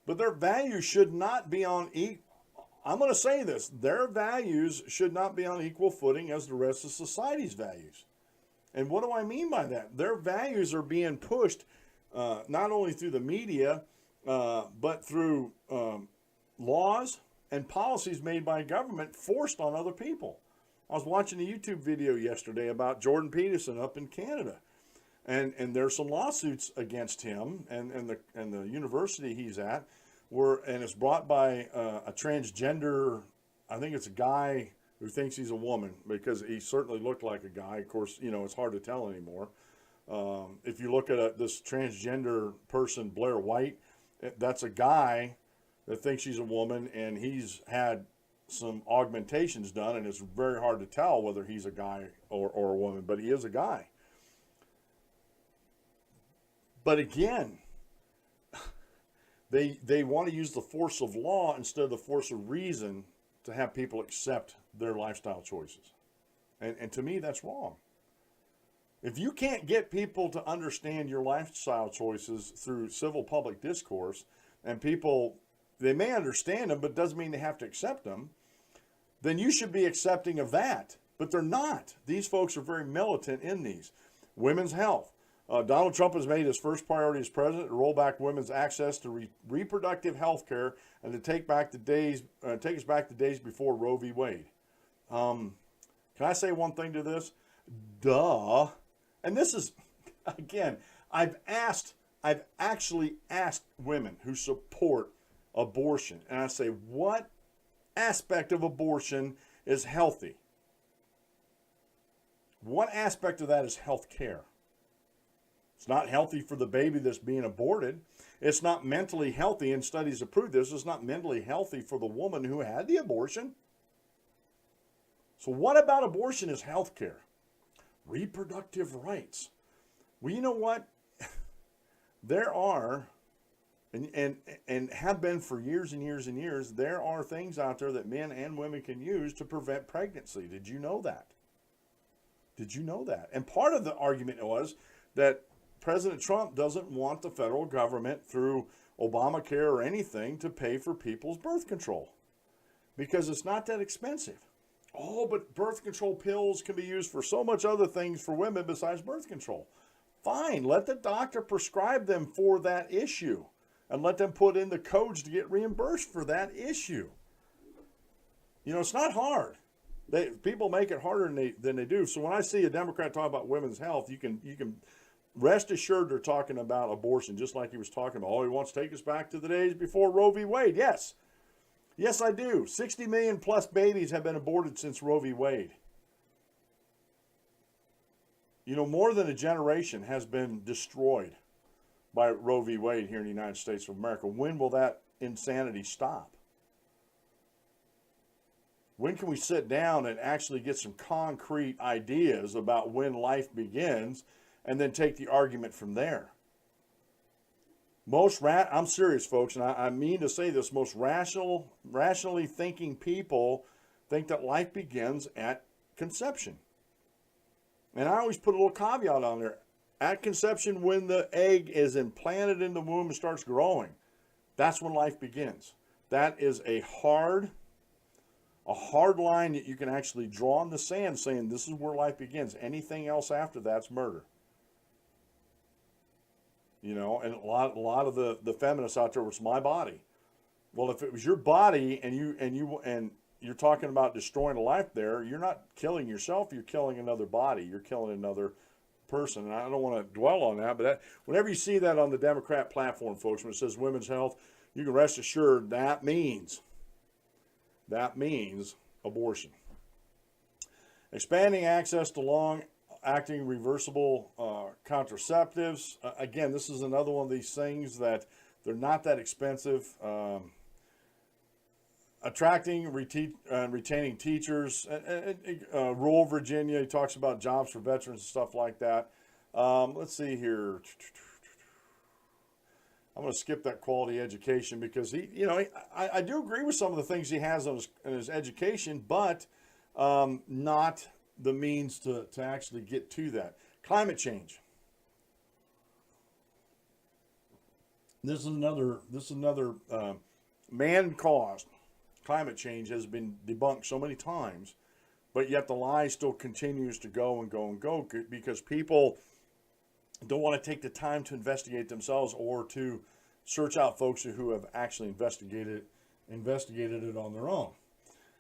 S1: but their values should not be on I'm going to say this, their values should not be on equal footing as the rest of society's values. And what do I mean by that? Their values are being pushed not only through the media, but through laws and policies made by government forced on other people. I was watching a YouTube video yesterday about Jordan Peterson up in Canada, and there's some lawsuits against him and the university he's at, and it's brought by a transgender. I think it's a guy who thinks he's a woman, because he certainly looked like a guy. Of course, it's hard to tell anymore. If you look at this transgender person, Blair White, that's a guy that thinks she's a woman, and he's had some augmentations done, and it's very hard to tell whether he's a guy or a woman, but he is a guy. But again, they want to use the force of law instead of the force of reason to have people accept their lifestyle choices. And to me, that's wrong. If you can't get people to understand your lifestyle choices through civil public discourse, and people, they may understand them, but doesn't mean they have to accept them, then you should be accepting of that. But they're not. These folks are very militant in these. Women's health. Donald Trump has made his first priority as president to roll back women's access to reproductive health care, and to take us back to days before Roe v. Wade. Can I say one thing to this? Duh. And this is, again, I've actually asked women who support abortion, and I say, what aspect of abortion is healthy? What aspect of that is health care? It's not healthy for the baby that's being aborted. It's not mentally healthy, and studies have proved this. It's not mentally healthy for the woman who had the abortion. So what about abortion is health care? Reproductive rights. Well, you know what? There are, and have been for years and years and years, there are things out there that men and women can use to prevent pregnancy. Did you know that? Did you know that? And part of the argument was that President Trump doesn't want the federal government through Obamacare or anything to pay for people's birth control because it's not that expensive. Oh, but birth control pills can be used for so much other things for women besides birth control. Fine, let the doctor prescribe them for that issue and let them put in the codes to get reimbursed for that issue. You know, it's not hard. People make it harder than they do. So when I see a Democrat talk about women's health, you can rest assured they're talking about abortion, just like he was talking about. Oh, he wants to take us back to the days before Roe v. Wade. Yes. Yes, I do. 60 million plus babies have been aborted since Roe v. Wade. You know, more than a generation has been destroyed by Roe v. Wade here in the United States of America. When will that insanity stop? When can we sit down and actually get some concrete ideas about when life begins and then take the argument from there? I'm serious, folks, and I mean to say this, most rationally thinking people think that life begins at conception. And I always put a little caveat on there. At conception, when the egg is implanted in the womb and starts growing, that's when life begins. That is a hard line that you can actually draw in the sand saying this is where life begins. Anything else after that's murder. You know, and a lot of the feminists out there, it's my body. Well, if it was your body and you're talking about destroying a life there, you're not killing yourself, you're killing another body, you're killing another person. And I don't want to dwell on that, but whenever you see that on the Democrat platform, folks, when it says women's health, you can rest assured that means abortion. Expanding access to long-acting reversible contraceptives. Again, this is another one of these things that they're not that expensive. Attracting and retaining teachers. Rural Virginia, he talks about jobs for veterans and stuff like that. Let's see here. I'm going to skip that quality education because I do agree with some of the things he has in his education, but not the means to actually get to that. Climate change. This is another man-caused. Climate change has been debunked so many times, but yet the lie still continues to go and go and go because people don't want to take the time to investigate themselves or to search out folks who have actually investigated it on their own.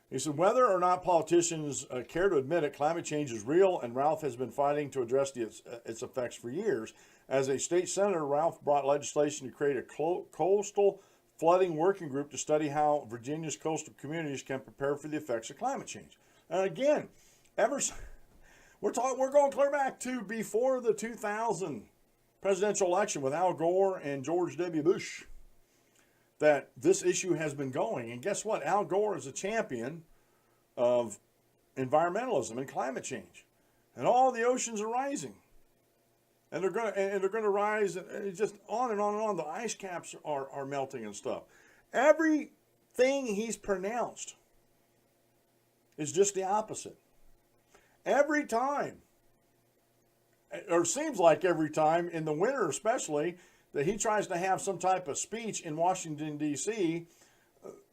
S1: He said, whether or not politicians care to admit it, climate change is real, and Ralph has been fighting to address its effects for years. As a state senator, Ralph brought legislation to create a coastal flooding working group to study how Virginia's coastal communities can prepare for the effects of climate change. And again, we're going clear back to before the 2000 presidential election with Al Gore and George W. Bush that this issue has been going. And guess what? Al Gore is a champion of environmentalism and climate change. And all the oceans are rising. And they're going to rise, and it's just on and on and on. The ice caps are melting and stuff. Everything he's pronounced is just the opposite. Every time, or seems like every time, in the winter especially, that he tries to have some type of speech in Washington, D.C.,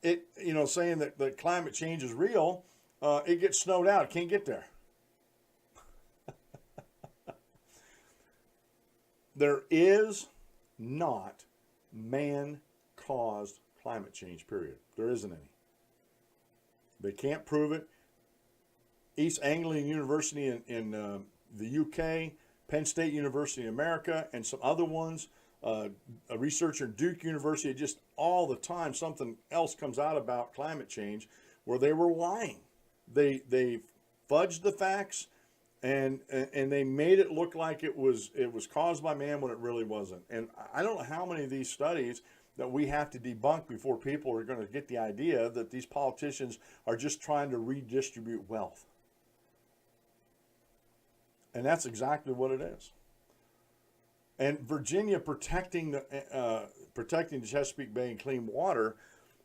S1: saying that climate change is real, it gets snowed out. It can't get there. There is not man-caused climate change, period. There isn't any. They can't prove it. East Anglian University in the UK, Penn State University in America, and some other ones, a researcher at Duke University, just all the time something else comes out about climate change where they were lying. They fudged the facts and they made it look like it was caused by man when it really wasn't. And I don't know how many of these studies that we have to debunk before people are going to get the idea that these politicians are just trying to redistribute wealth. And that's exactly what it is. And Virginia protecting the Chesapeake Bay and clean water,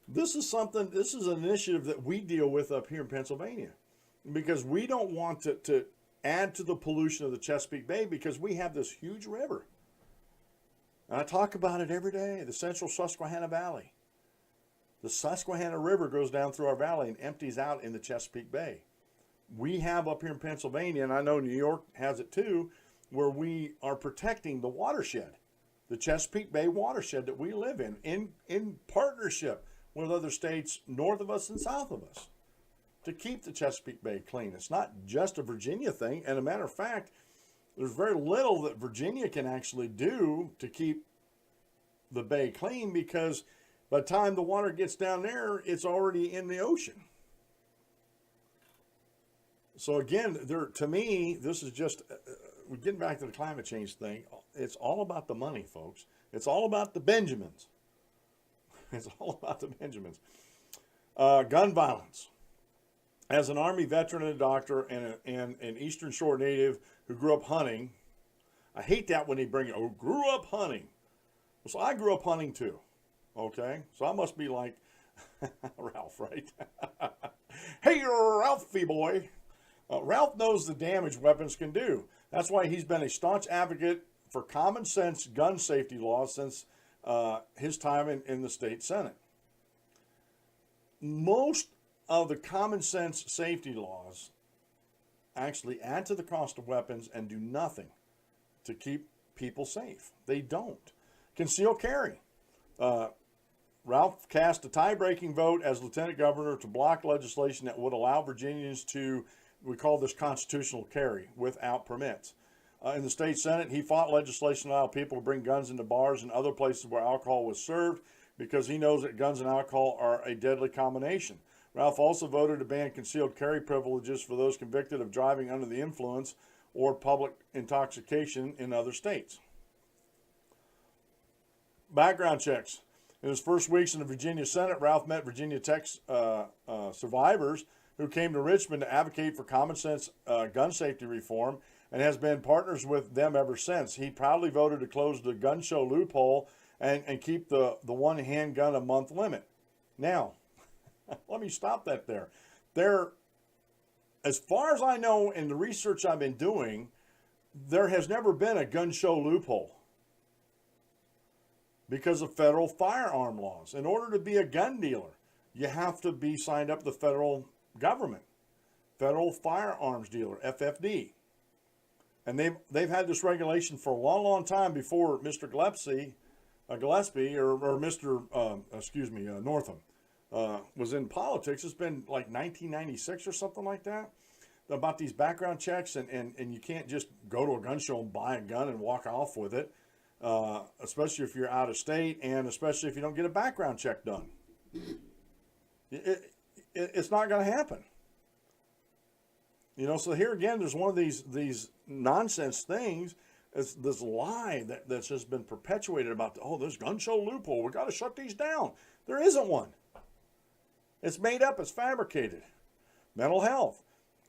S1: this is an initiative that we deal with up here in Pennsylvania, because we don't want to add to the pollution of the Chesapeake Bay because we have this huge river. And I talk about it every day, the central Susquehanna Valley. The Susquehanna River goes down through our valley and empties out in the Chesapeake Bay. We have up here in Pennsylvania, and I know New York has it too, where we are protecting the watershed, the Chesapeake Bay watershed that we live in partnership with other states north of us and south of us, to keep the Chesapeake Bay clean. It's not just a Virginia thing, and a matter of fact, there's very little that Virginia can actually do to keep the bay clean, because by the time the water gets down there, it's already in the ocean. So again, to me, this is just, we're getting back to the climate change thing. It's all about the money, folks. It's all about the Benjamins. It's all about the Benjamins. Gun violence. As an Army veteran and a doctor and an Eastern Shore native who grew up hunting, I hate that when they bring it, oh, grew up hunting. Well, so I grew up hunting too, okay? So I must be like Ralph, right? Hey, Ralphie boy. Ralph knows the damage weapons can do. That's why he's been a staunch advocate for common sense gun safety laws since his time in the state Senate. Most of the common sense safety laws actually add to the cost of weapons and do nothing to keep people safe. They don't. Concealed carry. Ralph cast a tie-breaking vote as lieutenant governor to block legislation that would allow Virginians to, we call this constitutional carry, without permits. In the state Senate, he fought legislation to allow people to bring guns into bars and other places where alcohol was served, because he knows that guns and alcohol are a deadly combination. Ralph also voted to ban concealed carry privileges for those convicted of driving under the influence or public intoxication in other states. Background checks. In his first weeks in the Virginia Senate, Ralph met Virginia Tech survivors who came to Richmond to advocate for common sense gun safety reform, and has been partners with them ever since. He proudly voted to close the gun show loophole and keep the one handgun a month limit. Now, let me stop that there. As far as I know, in the research I've been doing, there has never been a gun show loophole because of federal firearm laws. In order to be a gun dealer, you have to be signed up to the federal government, federal firearms dealer, FFD. And they've had this regulation for a long, long time before Mr. Gillespie or Mr. Northam was in politics. It's been like 1996 or something like that, about these background checks, and you can't just go to a gun show and buy a gun and walk off with it, especially if you're out of state, and especially if you don't get a background check done. It's not going to happen. You know, so here again, there's one of these nonsense things. It's this lie that's just been perpetuated about, this gun show loophole, we got to shut these down. There isn't one. It's made up, it's fabricated. Mental health.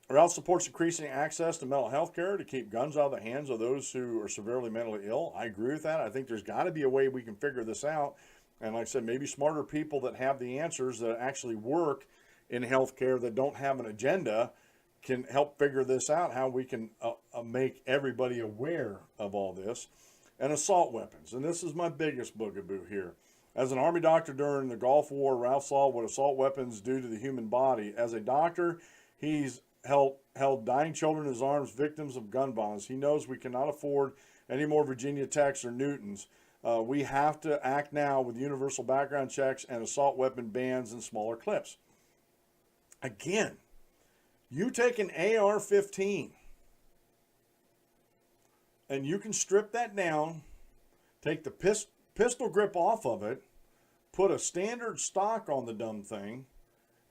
S1: Ralph supports increasing access to mental health care to keep guns out of the hands of those who are severely mentally ill. I agree with that. I think there's got to be a way we can figure this out. And like I said, maybe smarter people that have the answers, that actually work in healthcare, that don't have an agenda, can help figure this out, how we can make everybody aware of all this. And assault weapons. And this is my biggest bugaboo here. As an Army doctor during the Gulf War, Ralph saw what assault weapons do to the human body. As a doctor, he's held dying children in his arms, victims of gun violence. He knows we cannot afford any more Virginia Techs or Newtons. We have to act now with universal background checks and assault weapon bans and smaller clips. Again, you take an AR-15 and you can strip that down, take the pistol grip off of it, put a standard stock on the dumb thing,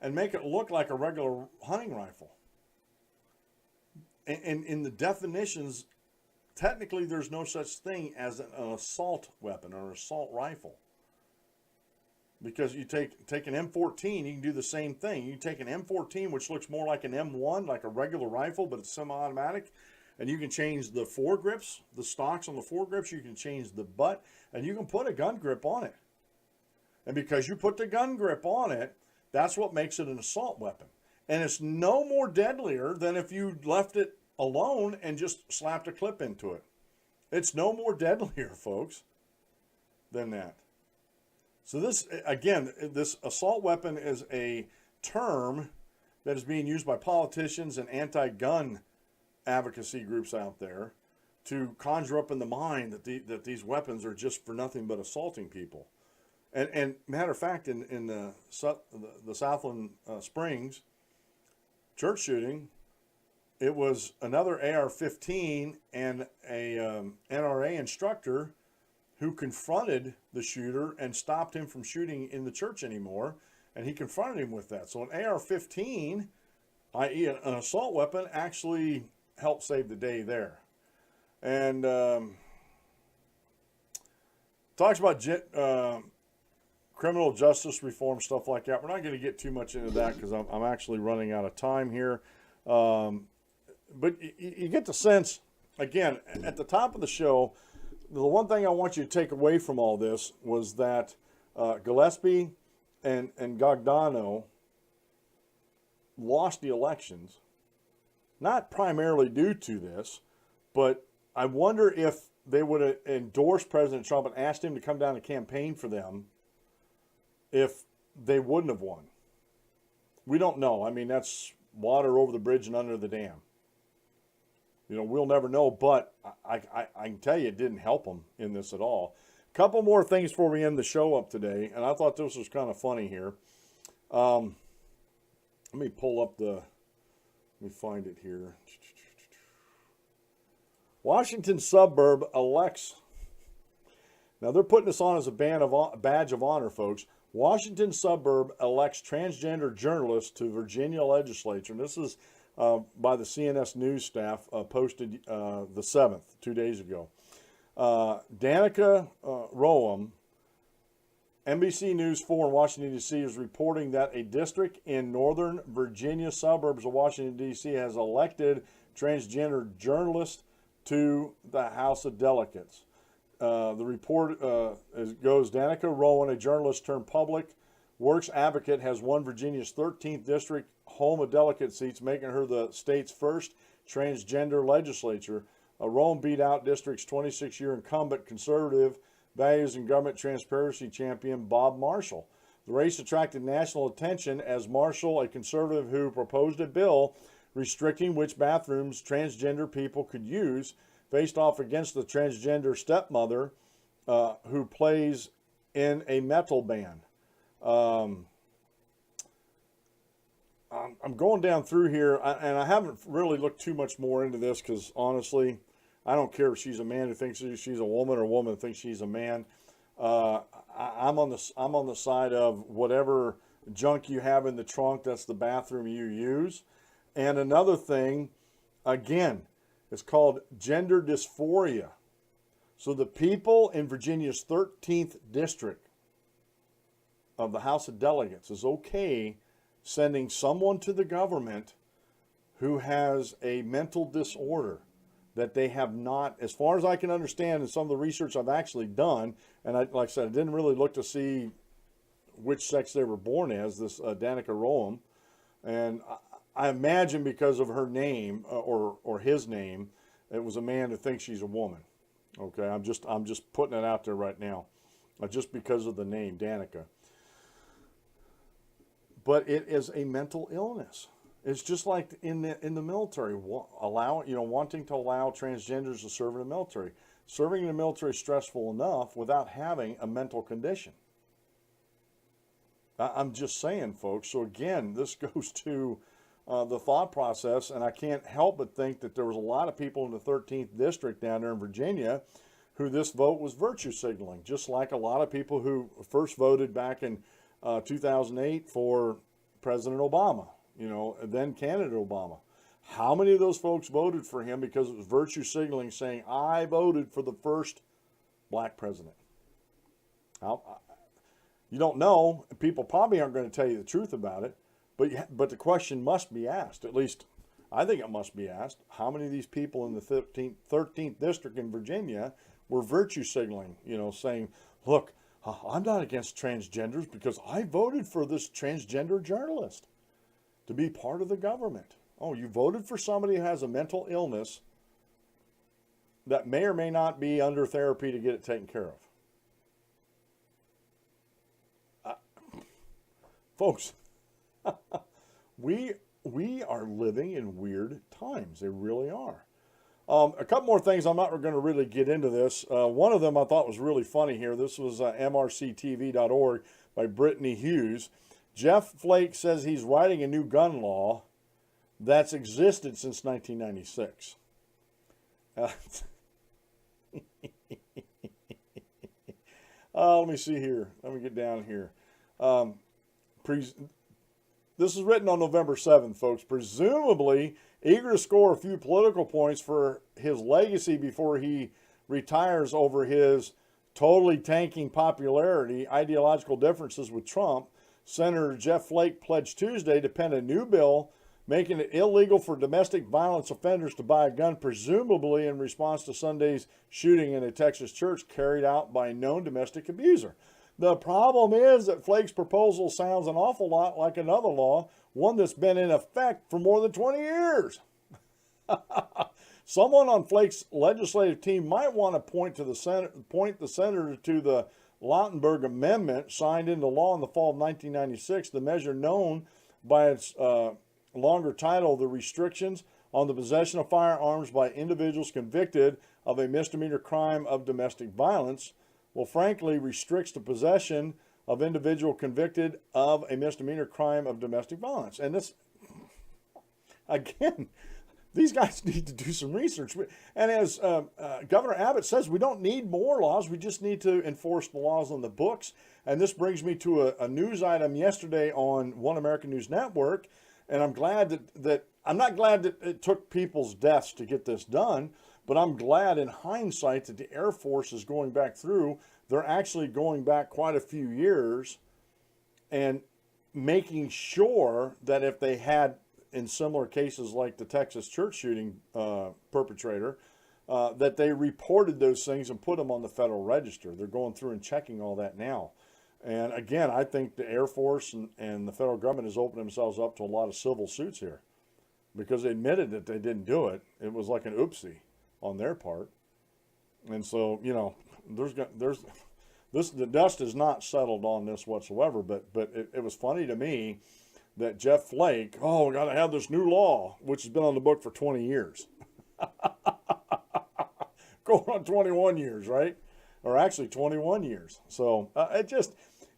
S1: and make it look like a regular hunting rifle. And in the definitions, technically there's no such thing as an assault weapon or assault rifle. Because you take an M14, you can do the same thing. You take an M14, which looks more like an M1, like a regular rifle, but it's semi-automatic, and you can change the foregrips, the stocks on the foregrips, you can change the butt, and you can put a gun grip on it. And because you put the gun grip on it, that's what makes it an assault weapon. And it's no more deadlier than if you left it alone and just slapped a clip into it. It's no more deadlier, folks. than that. So this, again, this assault weapon is a term that is being used by politicians and anti-gun advocacy groups out there to conjure up in the mind that these weapons are just for nothing but assaulting people. And matter of fact, in the Southland Springs church shooting, it was another AR-15 and a NRA instructor who confronted the shooter and stopped him from shooting in the church anymore, and he confronted him with that. So an AR-15, i.e. an assault weapon, actually helped save the day there. And talks about criminal justice reform, stuff like that. We're not going to get too much into that because I'm actually running out of time here. But you get the sense, again, at the top of the show, the one thing I want you to take away from all this was that Gillespie and Guadagno lost the elections, not primarily due to this, but I wonder if they would have endorsed President Trump and asked him to come down and campaign for them if they wouldn't have won. We don't know. I mean, that's water over the bridge and under the dam. You know, we'll never know, but I can tell you it didn't help them in this at all. A couple more things before we end the show up today, and I thought this was kind of funny here. Let me pull up let me find it here. Washington suburb elects. Now they're putting this on as a badge of honor, folks. Washington suburb elects transgender journalist to Virginia legislature. And this is by the CNS News staff, posted the 7th, 2 days ago. Danica Roem, NBC News 4 in Washington, D.C. is reporting that a district in northern Virginia suburbs of Washington, D.C. has elected transgender journalists to the House of Delegates. The report goes, Danica Rowan, a journalist turned public works advocate, has won Virginia's 13th district home of delegate seats, making her the state's first transgender legislature. Rowan beat out district's 26-year incumbent conservative values and government transparency champion Bob Marshall. The race attracted national attention as Marshall, a conservative who proposed a bill restricting which bathrooms transgender people could use, faced off against the transgender stepmother who plays in a metal band. I'm going down through here, and I haven't really looked too much more into this because, honestly, I don't care if she's a man who thinks she's a woman or a woman who thinks she's a man. I'm on the side of whatever junk you have in the trunk, that's the bathroom you use. And another thing, again, it's called gender dysphoria. So the people in Virginia's 13th district of the House of Delegates is okay sending someone to the government who has a mental disorder that they have not, as far as I can understand, in some of the research I've actually done, and like I said, I didn't really look to see which sex they were born as, this Danica Roem, and I imagine because of her name or his name, it was a man who thinks she's a woman. Okay, I'm just putting it out there right now, just because of the name Danica. But it is a mental illness. It's just like in the military, wanting to allow transgenders to serve in the military. Serving in the military is stressful enough without having a mental condition. I'm just saying, folks. So again, this goes to the thought process, and I can't help but think that there was a lot of people in the 13th district down there in Virginia who this vote was virtue signaling, just like a lot of people who first voted back in 2008 for President Obama, then candidate Obama. How many of those folks voted for him because it was virtue signaling, saying, I voted for the first black president? You don't know. People probably aren't going to tell you the truth about it, but the question must be asked. At least I think it must be asked. How many of these people in the 13th district in Virginia were virtue signaling, saying, look, I'm not against transgenders because I voted for this transgender journalist to be part of the government. Oh, you voted for somebody who has a mental illness that may or may not be under therapy to get it taken care of. Folks, we are living in weird times. They really are. A couple more things. I'm not going to really get into this. One of them I thought was really funny here. This was mrctv.org by Brittany Hughes. Jeff Flake says he's writing a new gun law that's existed since 1996. Let me see here. Let me get down here. This is written on November 7th, folks. Presumably eager to score a few political points for his legacy before he retires over his totally tanking popularity, ideological differences with Trump, Senator Jeff Flake pledged Tuesday to pen a new bill making it illegal for domestic violence offenders to buy a gun, presumably in response to Sunday's shooting in a Texas church carried out by a known domestic abuser. The problem is that Flake's proposal sounds an awful lot like another law, one that's been in effect for more than 20 years. Someone on Flake's legislative team might want to point the senator to the Lautenberg Amendment signed into law in the fall of 1996, the measure known by its longer title, the restrictions on the possession of firearms by individuals convicted of a misdemeanor crime of domestic violence. Well, frankly, restricts the possession of individual convicted of a misdemeanor crime of domestic violence. And this, again, these guys need to do some research. And as Governor Abbott says, we don't need more laws. We just need to enforce the laws on the books. And this brings me to a news item yesterday on One American News Network. And I'm glad I'm not glad that it took people's deaths to get this done, but I'm glad in hindsight that the Air Force is going back through. They're actually going back quite a few years and making sure that if they had, in similar cases like the Texas church shooting perpetrator, that they reported those things and put them on the Federal Register. They're going through and checking all that now. And again, I think the Air Force and the federal government has opened themselves up to a lot of civil suits here because they admitted that they didn't do it. It was like an oopsie on their part. And so, you know, the dust is not settled on this whatsoever, but it was funny to me that Jeff Flake, we got to have this new law, which has been on the book for 20 years. Going on 21 years, right? Or actually 21 years. So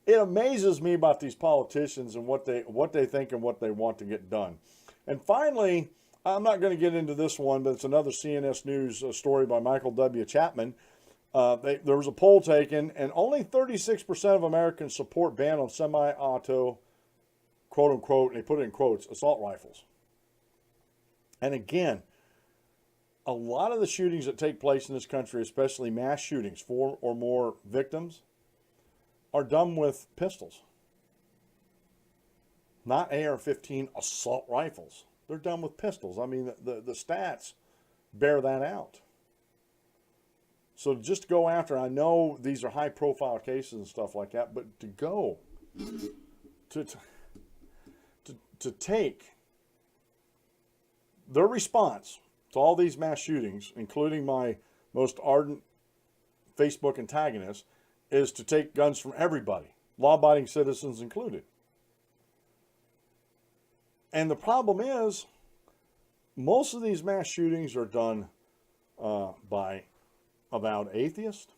S1: it amazes me about these politicians and what they think and what they want to get done. And finally, I'm not going to get into this one, but it's another CNS News story by Michael W. Chapman. There was a poll taken, and only 36% of Americans support ban on semi-auto, quote unquote, and they put it in quotes, assault rifles. And again, a lot of the shootings that take place in this country, especially mass shootings, 4 or more victims, are done with pistols. Not AR-15 assault rifles. They're done with pistols. I mean, the stats bear that out. So just to go after, I know these are high-profile cases and stuff like that, but to go to take their response to all these mass shootings, including my most ardent Facebook antagonist, is to take guns from everybody, law-abiding citizens included. And the problem is, most of these mass shootings are done by avowed atheists,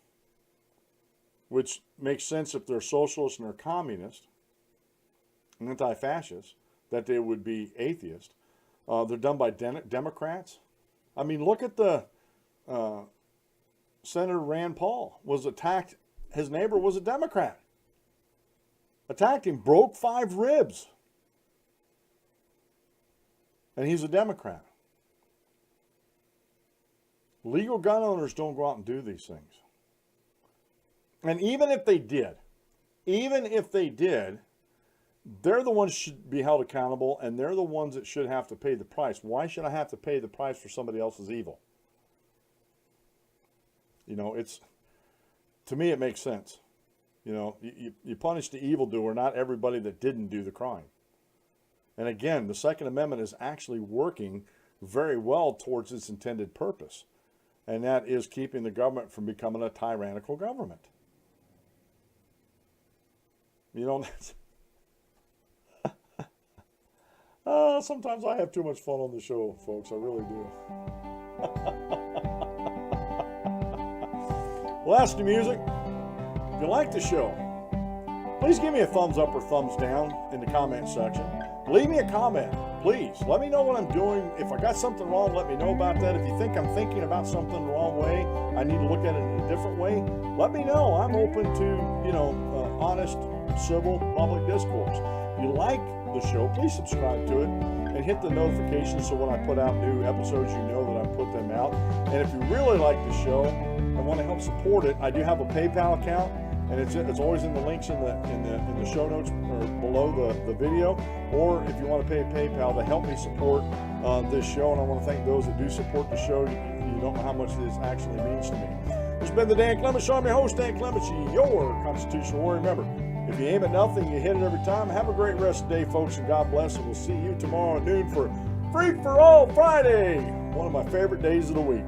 S1: which makes sense if they're socialists and they're communists, and anti-fascists, that they would be atheists. They're done by Democrats. I mean, look at the Senator Rand Paul was attacked. His neighbor was a Democrat. Attacked him, broke 5 ribs. And he's a Democrat. Legal gun owners don't go out and do these things. And even if they did, they're the ones who should be held accountable, and they're the ones that should have to pay the price. Why should I have to pay the price for somebody else's evil? You know, to me, it makes sense. You know, you punish the evildoer, not everybody that didn't do the crime. And again, the Second Amendment is actually working very well towards its intended purpose. And that is keeping the government from becoming a tyrannical government. You know, Sometimes I have too much fun on the show, folks. I really do. Well, that's the music. If you like the show, please give me a thumbs up or thumbs down in the comment section. Leave me a comment, please. Let me know what I'm doing. If I got something wrong, let me know about that. If you think I'm thinking about something the wrong way, I need to look at it in a different way, let me know. I'm open to, honest, civil, public discourse. If you like the show, please subscribe to it and hit the notifications so when I put out new episodes, you know that I put them out. And if you really like the show and want to help support it, I do have a PayPal account, and it's always in the links in the show notes or below the video. Or if you want to pay PayPal to help me support this show, and I want to thank those that do support the show. You don't know how much this actually means to me. This has been the Dan Clements Show. I'm your host, Dan Clements, your constitutional warrior. Remember, if you aim at nothing, you hit it every time. Have a great rest of the day, folks, and God bless. And we'll see you tomorrow at noon for Free for All Friday, one of my favorite days of the week.